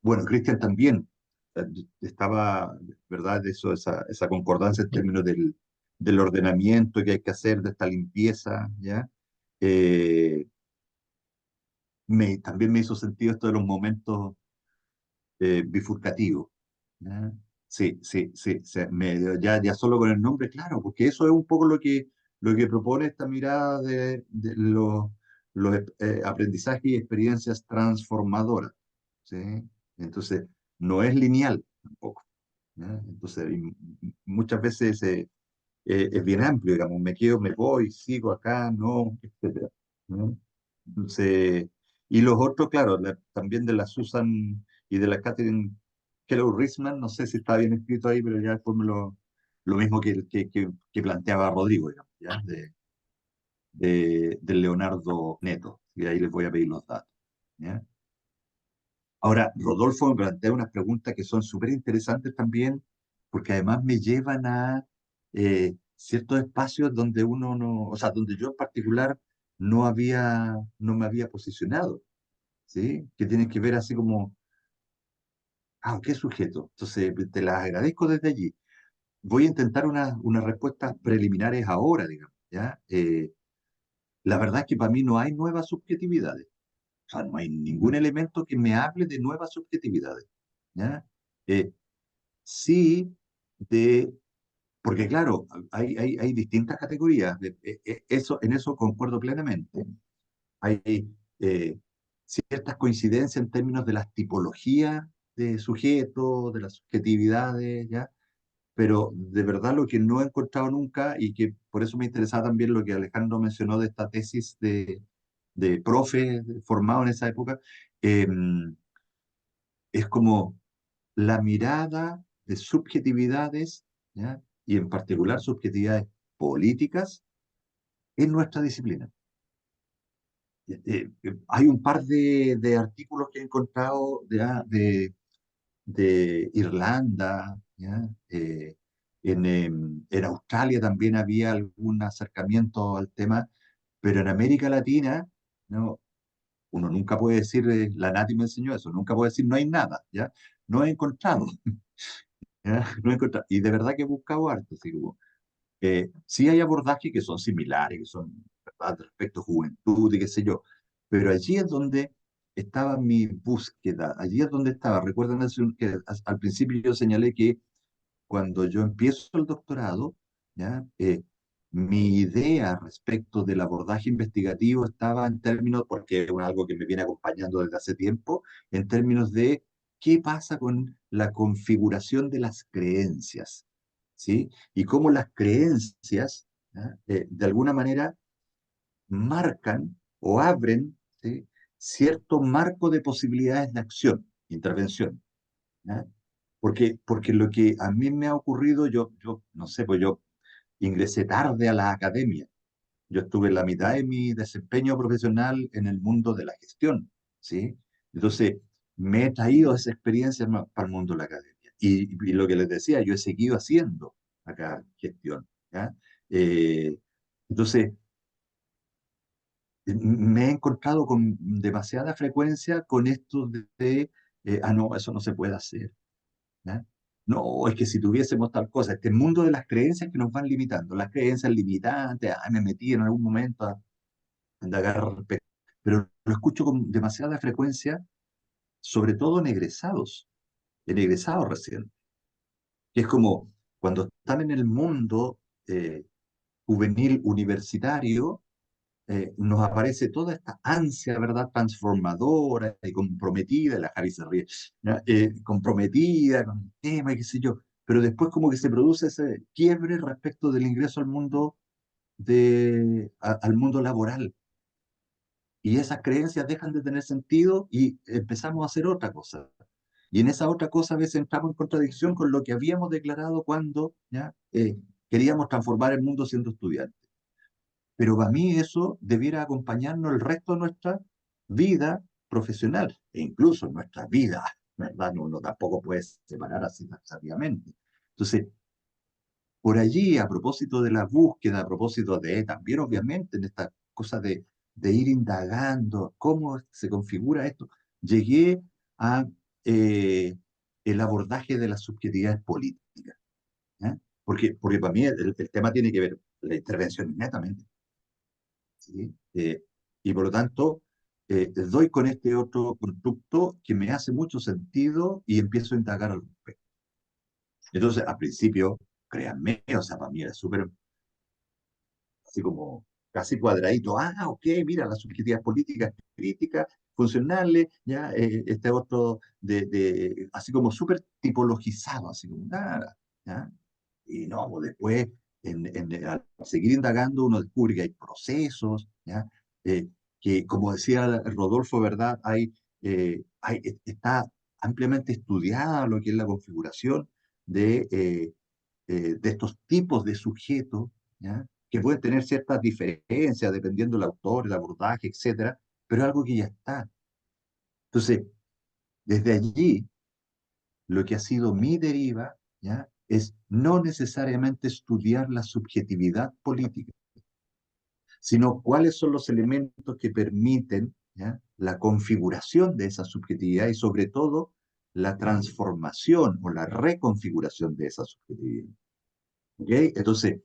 Bueno, Cristian también estaba, ¿verdad? Esa concordancia en términos del ordenamiento que hay que hacer, de esta limpieza, ¿ya? Eh, también me hizo sentido esto de los momentos bifurcativos, ¿ya? Sí, sí, sí, ya solo con el nombre, claro, porque eso es un poco lo que propone esta mirada de los aprendizajes y experiencias transformadoras, ¿sí? Entonces, no es lineal tampoco, ¿ya? Entonces, muchas veces es bien amplio, digamos, me quedo, me voy, sigo acá, no, etcétera, ¿no? Entonces, y los otros, claro, también de la Susan y de la Catherine Keller Risman, no sé si está bien escrito ahí, pero ya después lo mismo que planteaba Rodrigo, digamos, ¿ya? De Leonardo Neto, y ahí les voy a pedir los datos, ¿ya? Ahora, Rodolfo me plantea unas preguntas que son súper interesantes también, porque además me llevan a ciertos espacios donde uno no, o sea, donde yo en particular no me había posicionado, ¿sí? Que tienen que ver así como, ¿qué sujeto? Entonces, te las agradezco desde allí. Voy a intentar unas respuestas preliminares ahora, digamos, ¿ya? La verdad es que para mí no hay nuevas subjetividades. O sea, no hay ningún elemento que me hable de nuevas subjetividades, ¿ya? Eh, sí, de, porque claro, hay distintas categorías, en eso concuerdo plenamente. Hay eh, ciertas coincidencias en términos de las tipologías de sujetos, de las subjetividades, ¿ya? Pero de verdad lo que no he encontrado nunca, y que por eso me interesaba también lo que Alejandro mencionó de esta tesis de profe formado en esa época, eh, es como la mirada de subjetividades, ¿ya? Y en particular subjetividades políticas en nuestra disciplina. Hay un par de artículos que he encontrado de Irlanda, ¿ya? En Australia también había algún acercamiento al tema, pero en América Latina, ¿no? Uno nunca puede decir, la Nati me enseñó eso, nunca puede decir no hay nada, ¿ya? No he encontrado, ¿ya? No he encontrado. Y de verdad que he buscado harto, así como, sí hay abordajes que son similares, que son, ¿verdad?, respecto a juventud y qué sé yo, pero allí es donde estaba mi búsqueda, allí es donde estaba. Recuerdan que al principio yo señalé que cuando yo empiezo el doctorado, ¿ya? Mi idea respecto del abordaje investigativo estaba en términos, porque es algo que me viene acompañando desde hace tiempo, en términos de qué pasa con la configuración de las creencias, ¿sí? Y cómo las creencias, ¿ya? De alguna manera marcan o abren, ¿sí?, cierto marco de posibilidades de acción, intervención, ¿ya? Porque lo que a mí me ha ocurrido, yo no sé, pues yo ingresé tarde a la academia. Yo estuve en la mitad de mi desempeño profesional en el mundo de la gestión, ¿sí? Entonces, me he traído esa experiencia para el mundo de la academia. Y lo que les decía, yo he seguido haciendo acá gestión, ¿ya? Eh, entonces, me he encontrado con demasiada frecuencia con esto no, eso no se puede hacer, ¿ya? No, es que si tuviésemos tal cosa, este mundo de las creencias que nos van limitando, las creencias limitantes, me metí en algún momento a indagar al respecto, pero lo escucho con demasiada frecuencia, sobre todo en egresados recién, que es como cuando están en el mundo juvenil universitario, nos aparece toda esta ansia, ¿verdad?, transformadora y comprometida, la Javi se ríe, ¿ya? Comprometida con el tema y qué sé yo, pero después como que se produce ese quiebre respecto del ingreso al mundo, al mundo laboral, y esas creencias dejan de tener sentido y empezamos a hacer otra cosa. Y en esa otra cosa a veces entramos en contradicción con lo que habíamos declarado cuando, ¿ya?, queríamos transformar el mundo siendo estudiantes. Pero para mí eso debiera acompañarnos el resto de nuestra vida profesional e incluso nuestra vida, ¿verdad? Uno tampoco puede separar así taxativamente. Entonces, por allí, a propósito de la búsqueda, a propósito de también obviamente en esta cosa de ir indagando cómo se configura esto, llegué a el abordaje de las subjetividades políticas, ¿ya? porque para mí el tema tiene que ver la intervención inmediatamente, ¿sí? Y por lo tanto, doy con este otro constructo que me hace mucho sentido y empiezo a indagar al respecto. Entonces, al principio, créanme, o sea, para mí era súper así como casi cuadradito. Ah, ok, mira, las subjetividades políticas críticas, funcionales, ya, este otro así como súper tipologizado, así como nada, ¿ya? Y no, pues después, al seguir indagando, uno descubre que hay procesos, ¿ya? Que, como decía Rodolfo, ¿verdad? Está ampliamente estudiada lo que es la configuración de estos tipos de sujetos, ¿ya? Que pueden tener ciertas diferencias dependiendo del autor, el abordaje, etcétera, pero algo que ya está. Entonces, desde allí, lo que ha sido mi deriva, ¿ya? Es no necesariamente estudiar la subjetividad política, sino cuáles son los elementos que permiten, ¿ya? La configuración de esa subjetividad y sobre todo la transformación o la reconfiguración de esa subjetividad. ¿Ok? Entonces,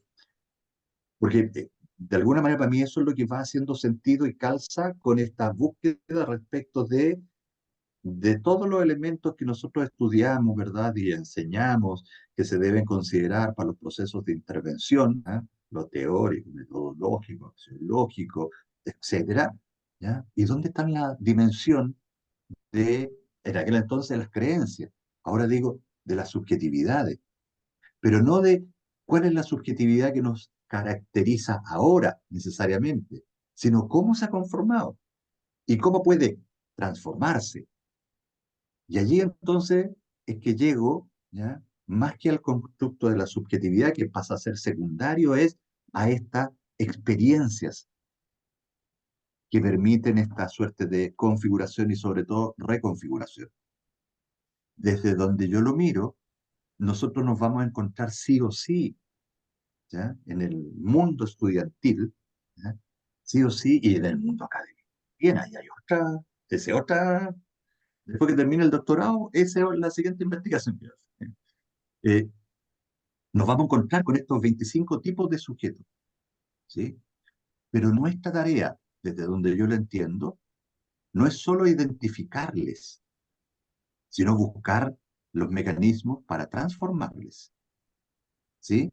porque de alguna manera para mí eso es lo que va haciendo sentido y calza con esta búsqueda respecto de todos los elementos que nosotros estudiamos, ¿verdad? Y enseñamos que se deben considerar para los procesos de intervención, ¿ah? Lo teórico, metodológico, axiológico, etcétera, ¿ya? ¿Y dónde está la dimensión de, en aquel entonces, las creencias? Ahora digo, de las subjetividades, pero no de cuál es la subjetividad que nos caracteriza ahora necesariamente, sino cómo se ha conformado y cómo puede transformarse. Y allí entonces es que llego, ¿ya? Más que al constructo de la subjetividad, que pasa a ser secundario, es a estas experiencias que permiten esta suerte de configuración y sobre todo reconfiguración. Desde donde yo lo miro, nosotros nos vamos a encontrar sí o sí, ¿ya? En el mundo estudiantil, ¿ya? Sí o sí, y en el mundo académico. Bien, ahí hay otra, después que termine el doctorado, esa es la siguiente investigación que hace. Nos vamos a encontrar con estos 25 tipos de sujetos, ¿sí? Pero nuestra tarea, desde donde yo lo entiendo, no es solo identificarles, sino buscar los mecanismos para transformarles, ¿sí?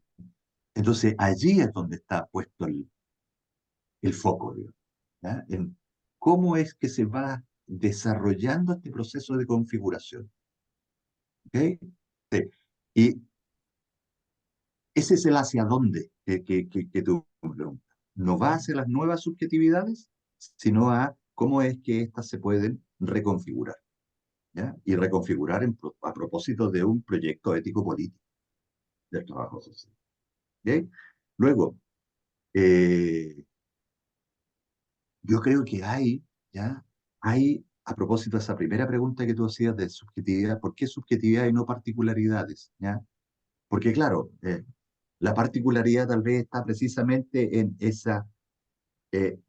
Entonces, allí es donde está puesto el foco, digamos, ¿ya? En cómo es que se va desarrollando este proceso de configuración, ¿ok? Sí. Y ese es el hacia dónde que tú me preguntas. No va hacia las nuevas subjetividades, sino a cómo es que éstas se pueden reconfigurar, ¿ya? Y reconfigurar a propósito de un proyecto ético-político del trabajo social. ¿Ok? Luego, eh, yo creo que ¿ya? A propósito de esa primera pregunta que tú hacías de subjetividad, ¿por qué subjetividad y no particularidades? ¿Ya? Porque claro, la particularidad tal vez está precisamente en esa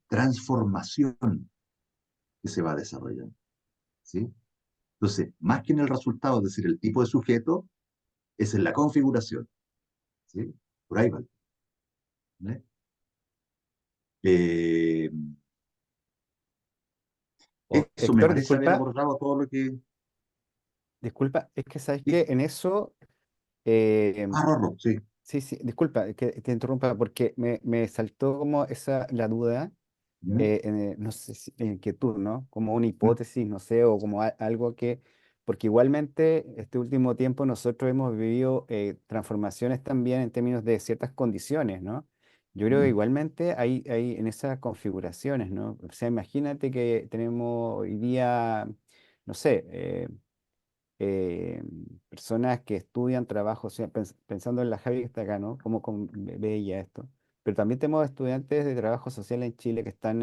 transformación que se va desarrollando, ¿sí? Entonces, más que en el resultado, es decir, el tipo de sujeto, es en la configuración, ¿sí? Por ahí va. ¿Vale? Eh, eso me
Héctor,
parece haber
disculpa,
abordado todo lo que...
disculpa, es que sabes
Sí.
que en eso, eh,
Rorro, sí.
sí, sí, disculpa que te interrumpa porque me saltó como la duda,
¿Ya?
no sé si inquietud, ¿no? Como una
Mm,
hipótesis, no sé, o como algo que, porque igualmente este último tiempo nosotros hemos vivido transformaciones también en términos de ciertas condiciones, ¿no? Yo creo que
mm,
igualmente hay en esas configuraciones, ¿no? O sea, imagínate que tenemos hoy día, no sé, personas que estudian trabajo, o sea, pensando en la Javi que está acá, ¿no? ¿Cómo ve ella esto? Pero también tenemos estudiantes de trabajo social en Chile que están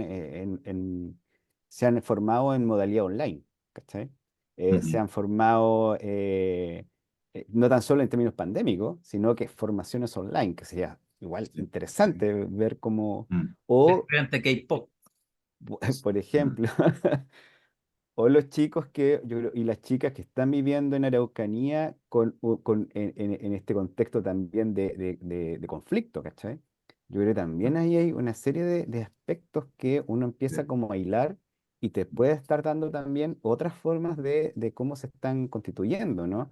se han formado en modalidad online, ¿cachai? Se
mm,
han formado no tan solo en términos pandémicos, sino que formaciones online, que sería igual
sí, sí,
interesante ver cómo,
mm,
o,
Estudiante K-pop.
por
mm,
ejemplo, o los chicos que, y las chicas que están viviendo en Araucanía en este contexto también de conflicto, ¿cachai? Yo creo que también ahí hay una serie de aspectos que uno
Sí.
empieza como a hilar y te puede estar dando también otras formas de cómo se están constituyendo, ¿no?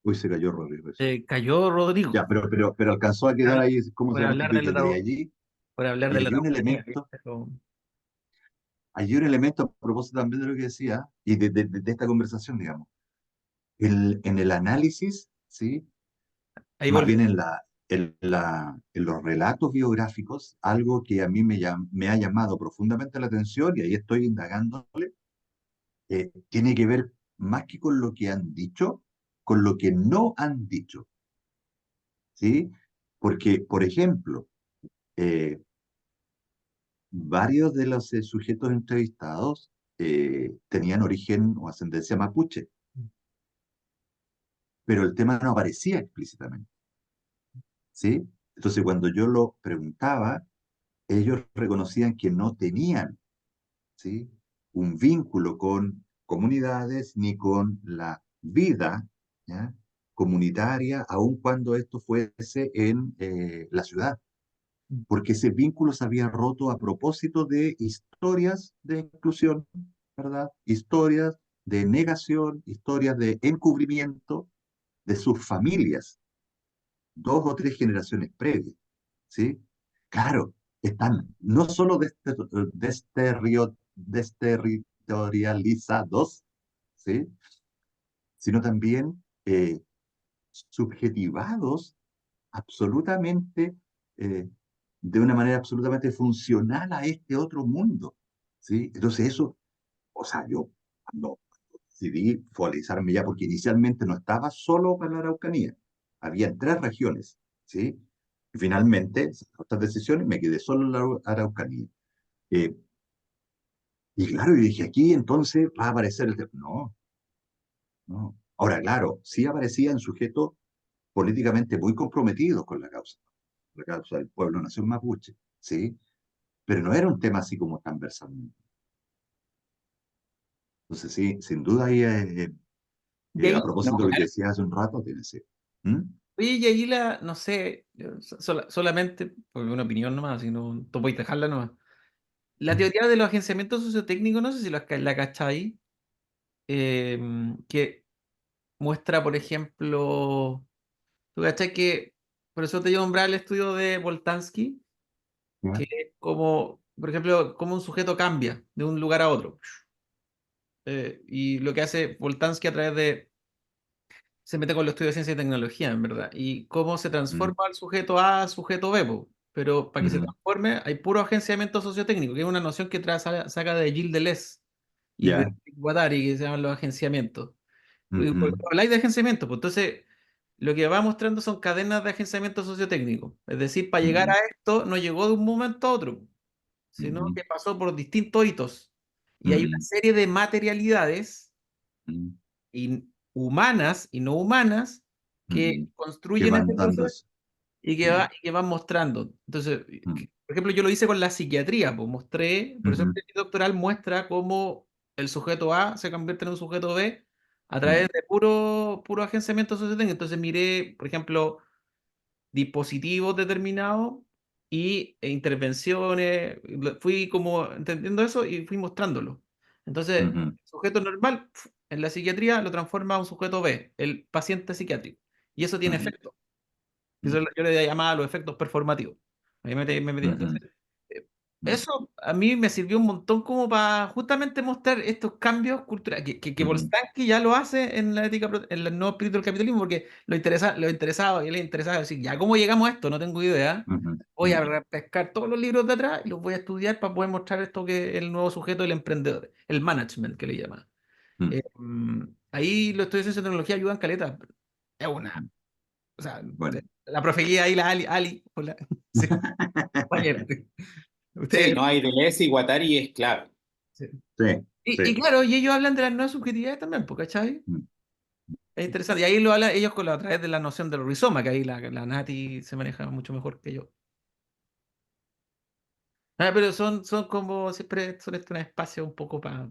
Uy, se cayó Rodrigo. Eso.
Cayó Rodrigo
Ya, pero alcanzó a quedar ahí cómo
por
se llama
hablar de la,
constituyendo.
por hablar
Y
de la Araucanía.
hay un elemento a propósito también de lo que decía, y de esta conversación, digamos. En el análisis, ¿sí?
Ahí
Más
volvió.
bien en los relatos biográficos, algo que a mí me ha llamado profundamente la atención, y ahí estoy indagándole, tiene que ver más que con lo que han dicho, con lo que no han dicho, ¿sí? Porque, por ejemplo, eh, varios de los sujetos entrevistados tenían origen o ascendencia mapuche, pero el tema no aparecía explícitamente, ¿sí? Entonces, cuando yo lo preguntaba, ellos reconocían que no tenían, ¿sí? Un vínculo con comunidades ni con la vida, ¿ya? Comunitaria, aun cuando esto fuese en la ciudad, porque ese vínculo se había roto a propósito de historias de inclusión, ¿verdad? Historias de negación, historias de encubrimiento de sus familias, 2 o 3 generaciones previas, ¿sí? Claro, están no solo desterritorializados, ¿sí? Sino también subjetivados absolutamente, eh, de una manera absolutamente funcional a este otro mundo, ¿sí? Entonces eso, o sea, yo cuando decidí focalizarme ya, porque inicialmente no estaba solo para la Araucanía, había 3 regiones, ¿sí? Y finalmente, otras decisiones, me quedé solo en la Araucanía. Eh, y claro, yo dije, aquí entonces va a aparecer el... No, no. Ahora, claro, sí aparecían sujetos políticamente muy comprometidos con la causa del pueblo nación mapuche, ¿sí? Pero no era un tema así como transversal. Entonces, sí, sin duda ahí,
Y
a
ahí,
propósito
no,
de lo que decías hace un rato, tiene que ser. ¿Mm?
oye, y ahí no sé, solamente, por una opinión nomás, si no, tú puedes dejarla nomás. La teoría de los agenciamientos sociotécnicos, no sé si la cachai, que muestra, por ejemplo, tú cachai que, por eso te llevo a nombrar el estudio de Boltanski, que
¿Ya?
es como, por ejemplo, cómo un sujeto cambia de un lugar a otro. Y lo que hace Boltanski a través de, se mete con los estudios de ciencia y tecnología, en verdad, y cómo se
Mm,
transforma el sujeto A a sujeto B, po. Pero para que se
mm,
transforme hay puro agenciamiento sociotécnico, que es una noción que saca de Gilles Deleuze y
¿Ya?
Guattari, que se llaman los agenciamientos.
Mm,
Porque
mm,
habláis de agenciamiento, pues entonces lo que va mostrando son cadenas de agenciamiento sociotécnico. Es decir, para llegar a
mm,
esto no llegó de un momento a otro, sino
mm,
que pasó por distintos hitos. Y hay una
mm,
serie de materialidades
mm,
humanas y no humanas que
mm, que
construyen
van
este
dando
proceso
eso.
y
Mm,
que van mostrando. Entonces,
mm,
por ejemplo, yo lo hice con la psiquiatría, pues mostré, por eso el
mm,
tesis doctoral muestra cómo el sujeto A se convierte en un sujeto B a
mm,
través de puro agenciamiento sociotécnico. Entonces miré, por ejemplo, dispositivos determinados e intervenciones. Fui como entendiendo eso y fui mostrándolo. Entonces, el
mm,
sujeto normal en la psiquiatría lo transforma a un sujeto B, el paciente psiquiátrico. Y eso tiene
mm,
efecto.
mm,
Eso yo le llamaba los efectos performativos. Ahí me metí.
mm,
Entonces, eh,
mm,
eso a mí me sirvió un montón como para justamente mostrar estos cambios culturales, que
mm,
Bolstanski ya lo hace en la ética, en el nuevo espíritu del capitalismo, porque lo interesaba, y le interesaba decir, ya, ¿cómo llegamos a esto? No tengo idea.
mm,
Voy
mm,
a pescar todos los libros de atrás y los voy a estudiar para poder mostrar esto que es el nuevo sujeto del emprendedor, el management que le llaman.
mm,
Ahí los estudios de ciencia y tecnología ayudan caleta. Es una,
mm.
o sea,
Bueno.
la profe guía ahí, la Ali, hola. Sí, compañero.
Sí,
Ustedes,
no, hay Deleuze y Guattari es clave.
sí.
Sí,
Y
sí.
claro, y ellos hablan de las nuevas subjetividades también, pues, ¿cachai?
Mm.
Es interesante. Y ahí lo hablan ellos a través de la noción del rizoma, que ahí la Nati se maneja mucho mejor que yo. Pero son como siempre, son estos un espacio un poco para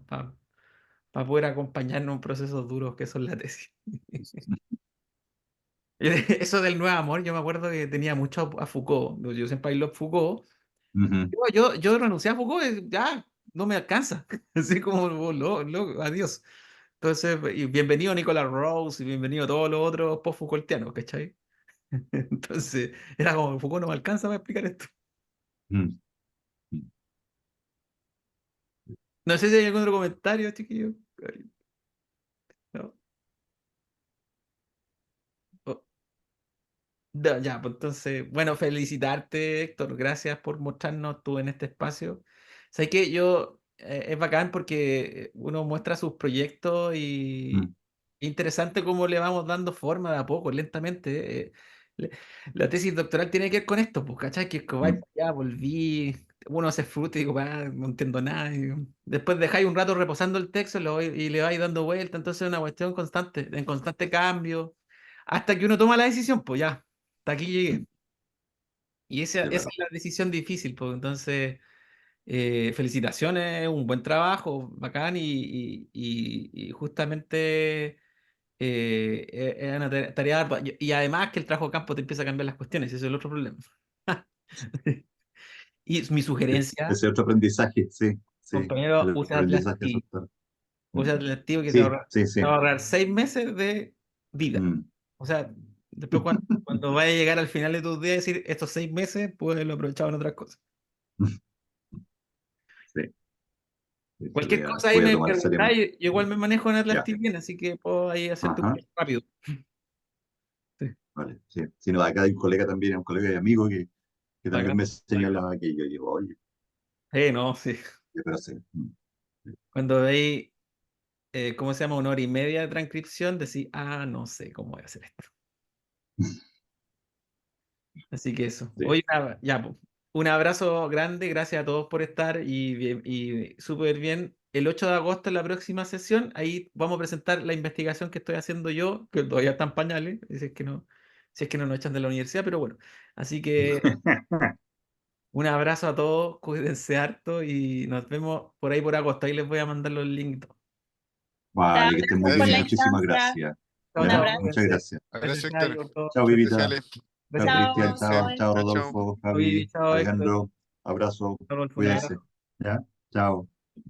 poder acompañarnos en procesos duros que son la tesis. Eso del nuevo amor, yo me acuerdo que tenía mucho a Foucault. Yo siempre lo Foucault.
Ujú.
Yo renuncié a Foucault, ya no me alcanza. Así como, adiós. Entonces, y bienvenido Nicolas Rose y bienvenido a todos los otros post-Foucaultianos, ¿cachai? Entonces, era como, Foucault no me alcanza para explicar esto.
Mm.
No sé si hay algún otro comentario, chiquillo. No. Oh, ya, pues entonces, bueno, felicitarte, Héctor. Gracias por mostrarnos tú en este espacio. Sé que es bacán porque uno muestra sus proyectos y
Mm.
interesante cómo le vamos dando forma de a poco, lentamente. Le- La tesis doctoral tiene que ver con esto, pues, ¿cachai? Que es como, "Ay,
Mm.
ya volví, uno se fruta y digo, no entiendo nada. Y después dejáis un rato reposando el texto y le vais dando vuelta, entonces es una cuestión constante, en constante cambio, hasta que uno toma la decisión, pues ya, hasta aquí llegué. Y esa
Claro.
es la decisión difícil, pues entonces, felicitaciones, un buen trabajo, bacán, y justamente es una tarea ardua. Y además que el trabajo de campo te empieza a cambiar las cuestiones, ese es el otro problema. Y mi sugerencia,
Ese otro aprendizaje, sí, sí,
compañero,
el
use Atlas
aprendizaje
Activo.
social.
Use
Mm.
Atlas Activo que
Sí, sí,
te
sí.
va a ahorrar 6 meses de vida.
Mm.
O sea, después cuando vaya a llegar al final de tus días, decir, estos 6 meses, puedes haberlo aprovechado en otras cosas.
Sí, sí,
Cualquier cosa ahí
voy a
me
tomar
preguntáis,
seriamente.
yo igual me manejo en Atlas
Ya,
Activo bien, así que puedo ahí hacerte un
ajá,
curso rápido. Sí,
vale, sí. Si no, acá hay un colega también, un colega y amigo que también
bacán.
me señalaba que yo digo, oye,
No, sí.
pero sí. Mm.
Cuando veis, ¿cómo se llama? 1 hora y media de transcripción, decís, no sé cómo voy a hacer esto. Así que eso.
Sí.
Oye, ya, po. Un abrazo grande, gracias a todos por estar y súper bien. El 8 de agosto en la próxima sesión, ahí vamos a presentar la investigación que estoy haciendo yo, que todavía está en pañales, si es que no nos echan de la universidad, pero bueno. Así que un abrazo a todos, cuídense harto y nos vemos por ahí por agosto. Ahí les voy a mandar los links.
Vale, que estén muy
Gracias por
bien.
la
Gracias.
Muchísimas
instancia.
gracias.
Chao,
Un
Ya,
chao,
abrazo.
muchas
cuídense.
gracias.
Gracias,
Abrazo,
Gaby,
Héctor.
por todo.
Chao,
Chao,
Vivita.
chao.
Especiales.
Chao,
Gracias.
Cristian.
Chao.
Chao, chao,
Chao, chao.
Rodolfo,
Chao, Vivi,
Javi,
chao, Héctor.
Alejandro. Abrazo.
Rodolfo, un
Cuídense.
abrazo.
¿Ya? Chao.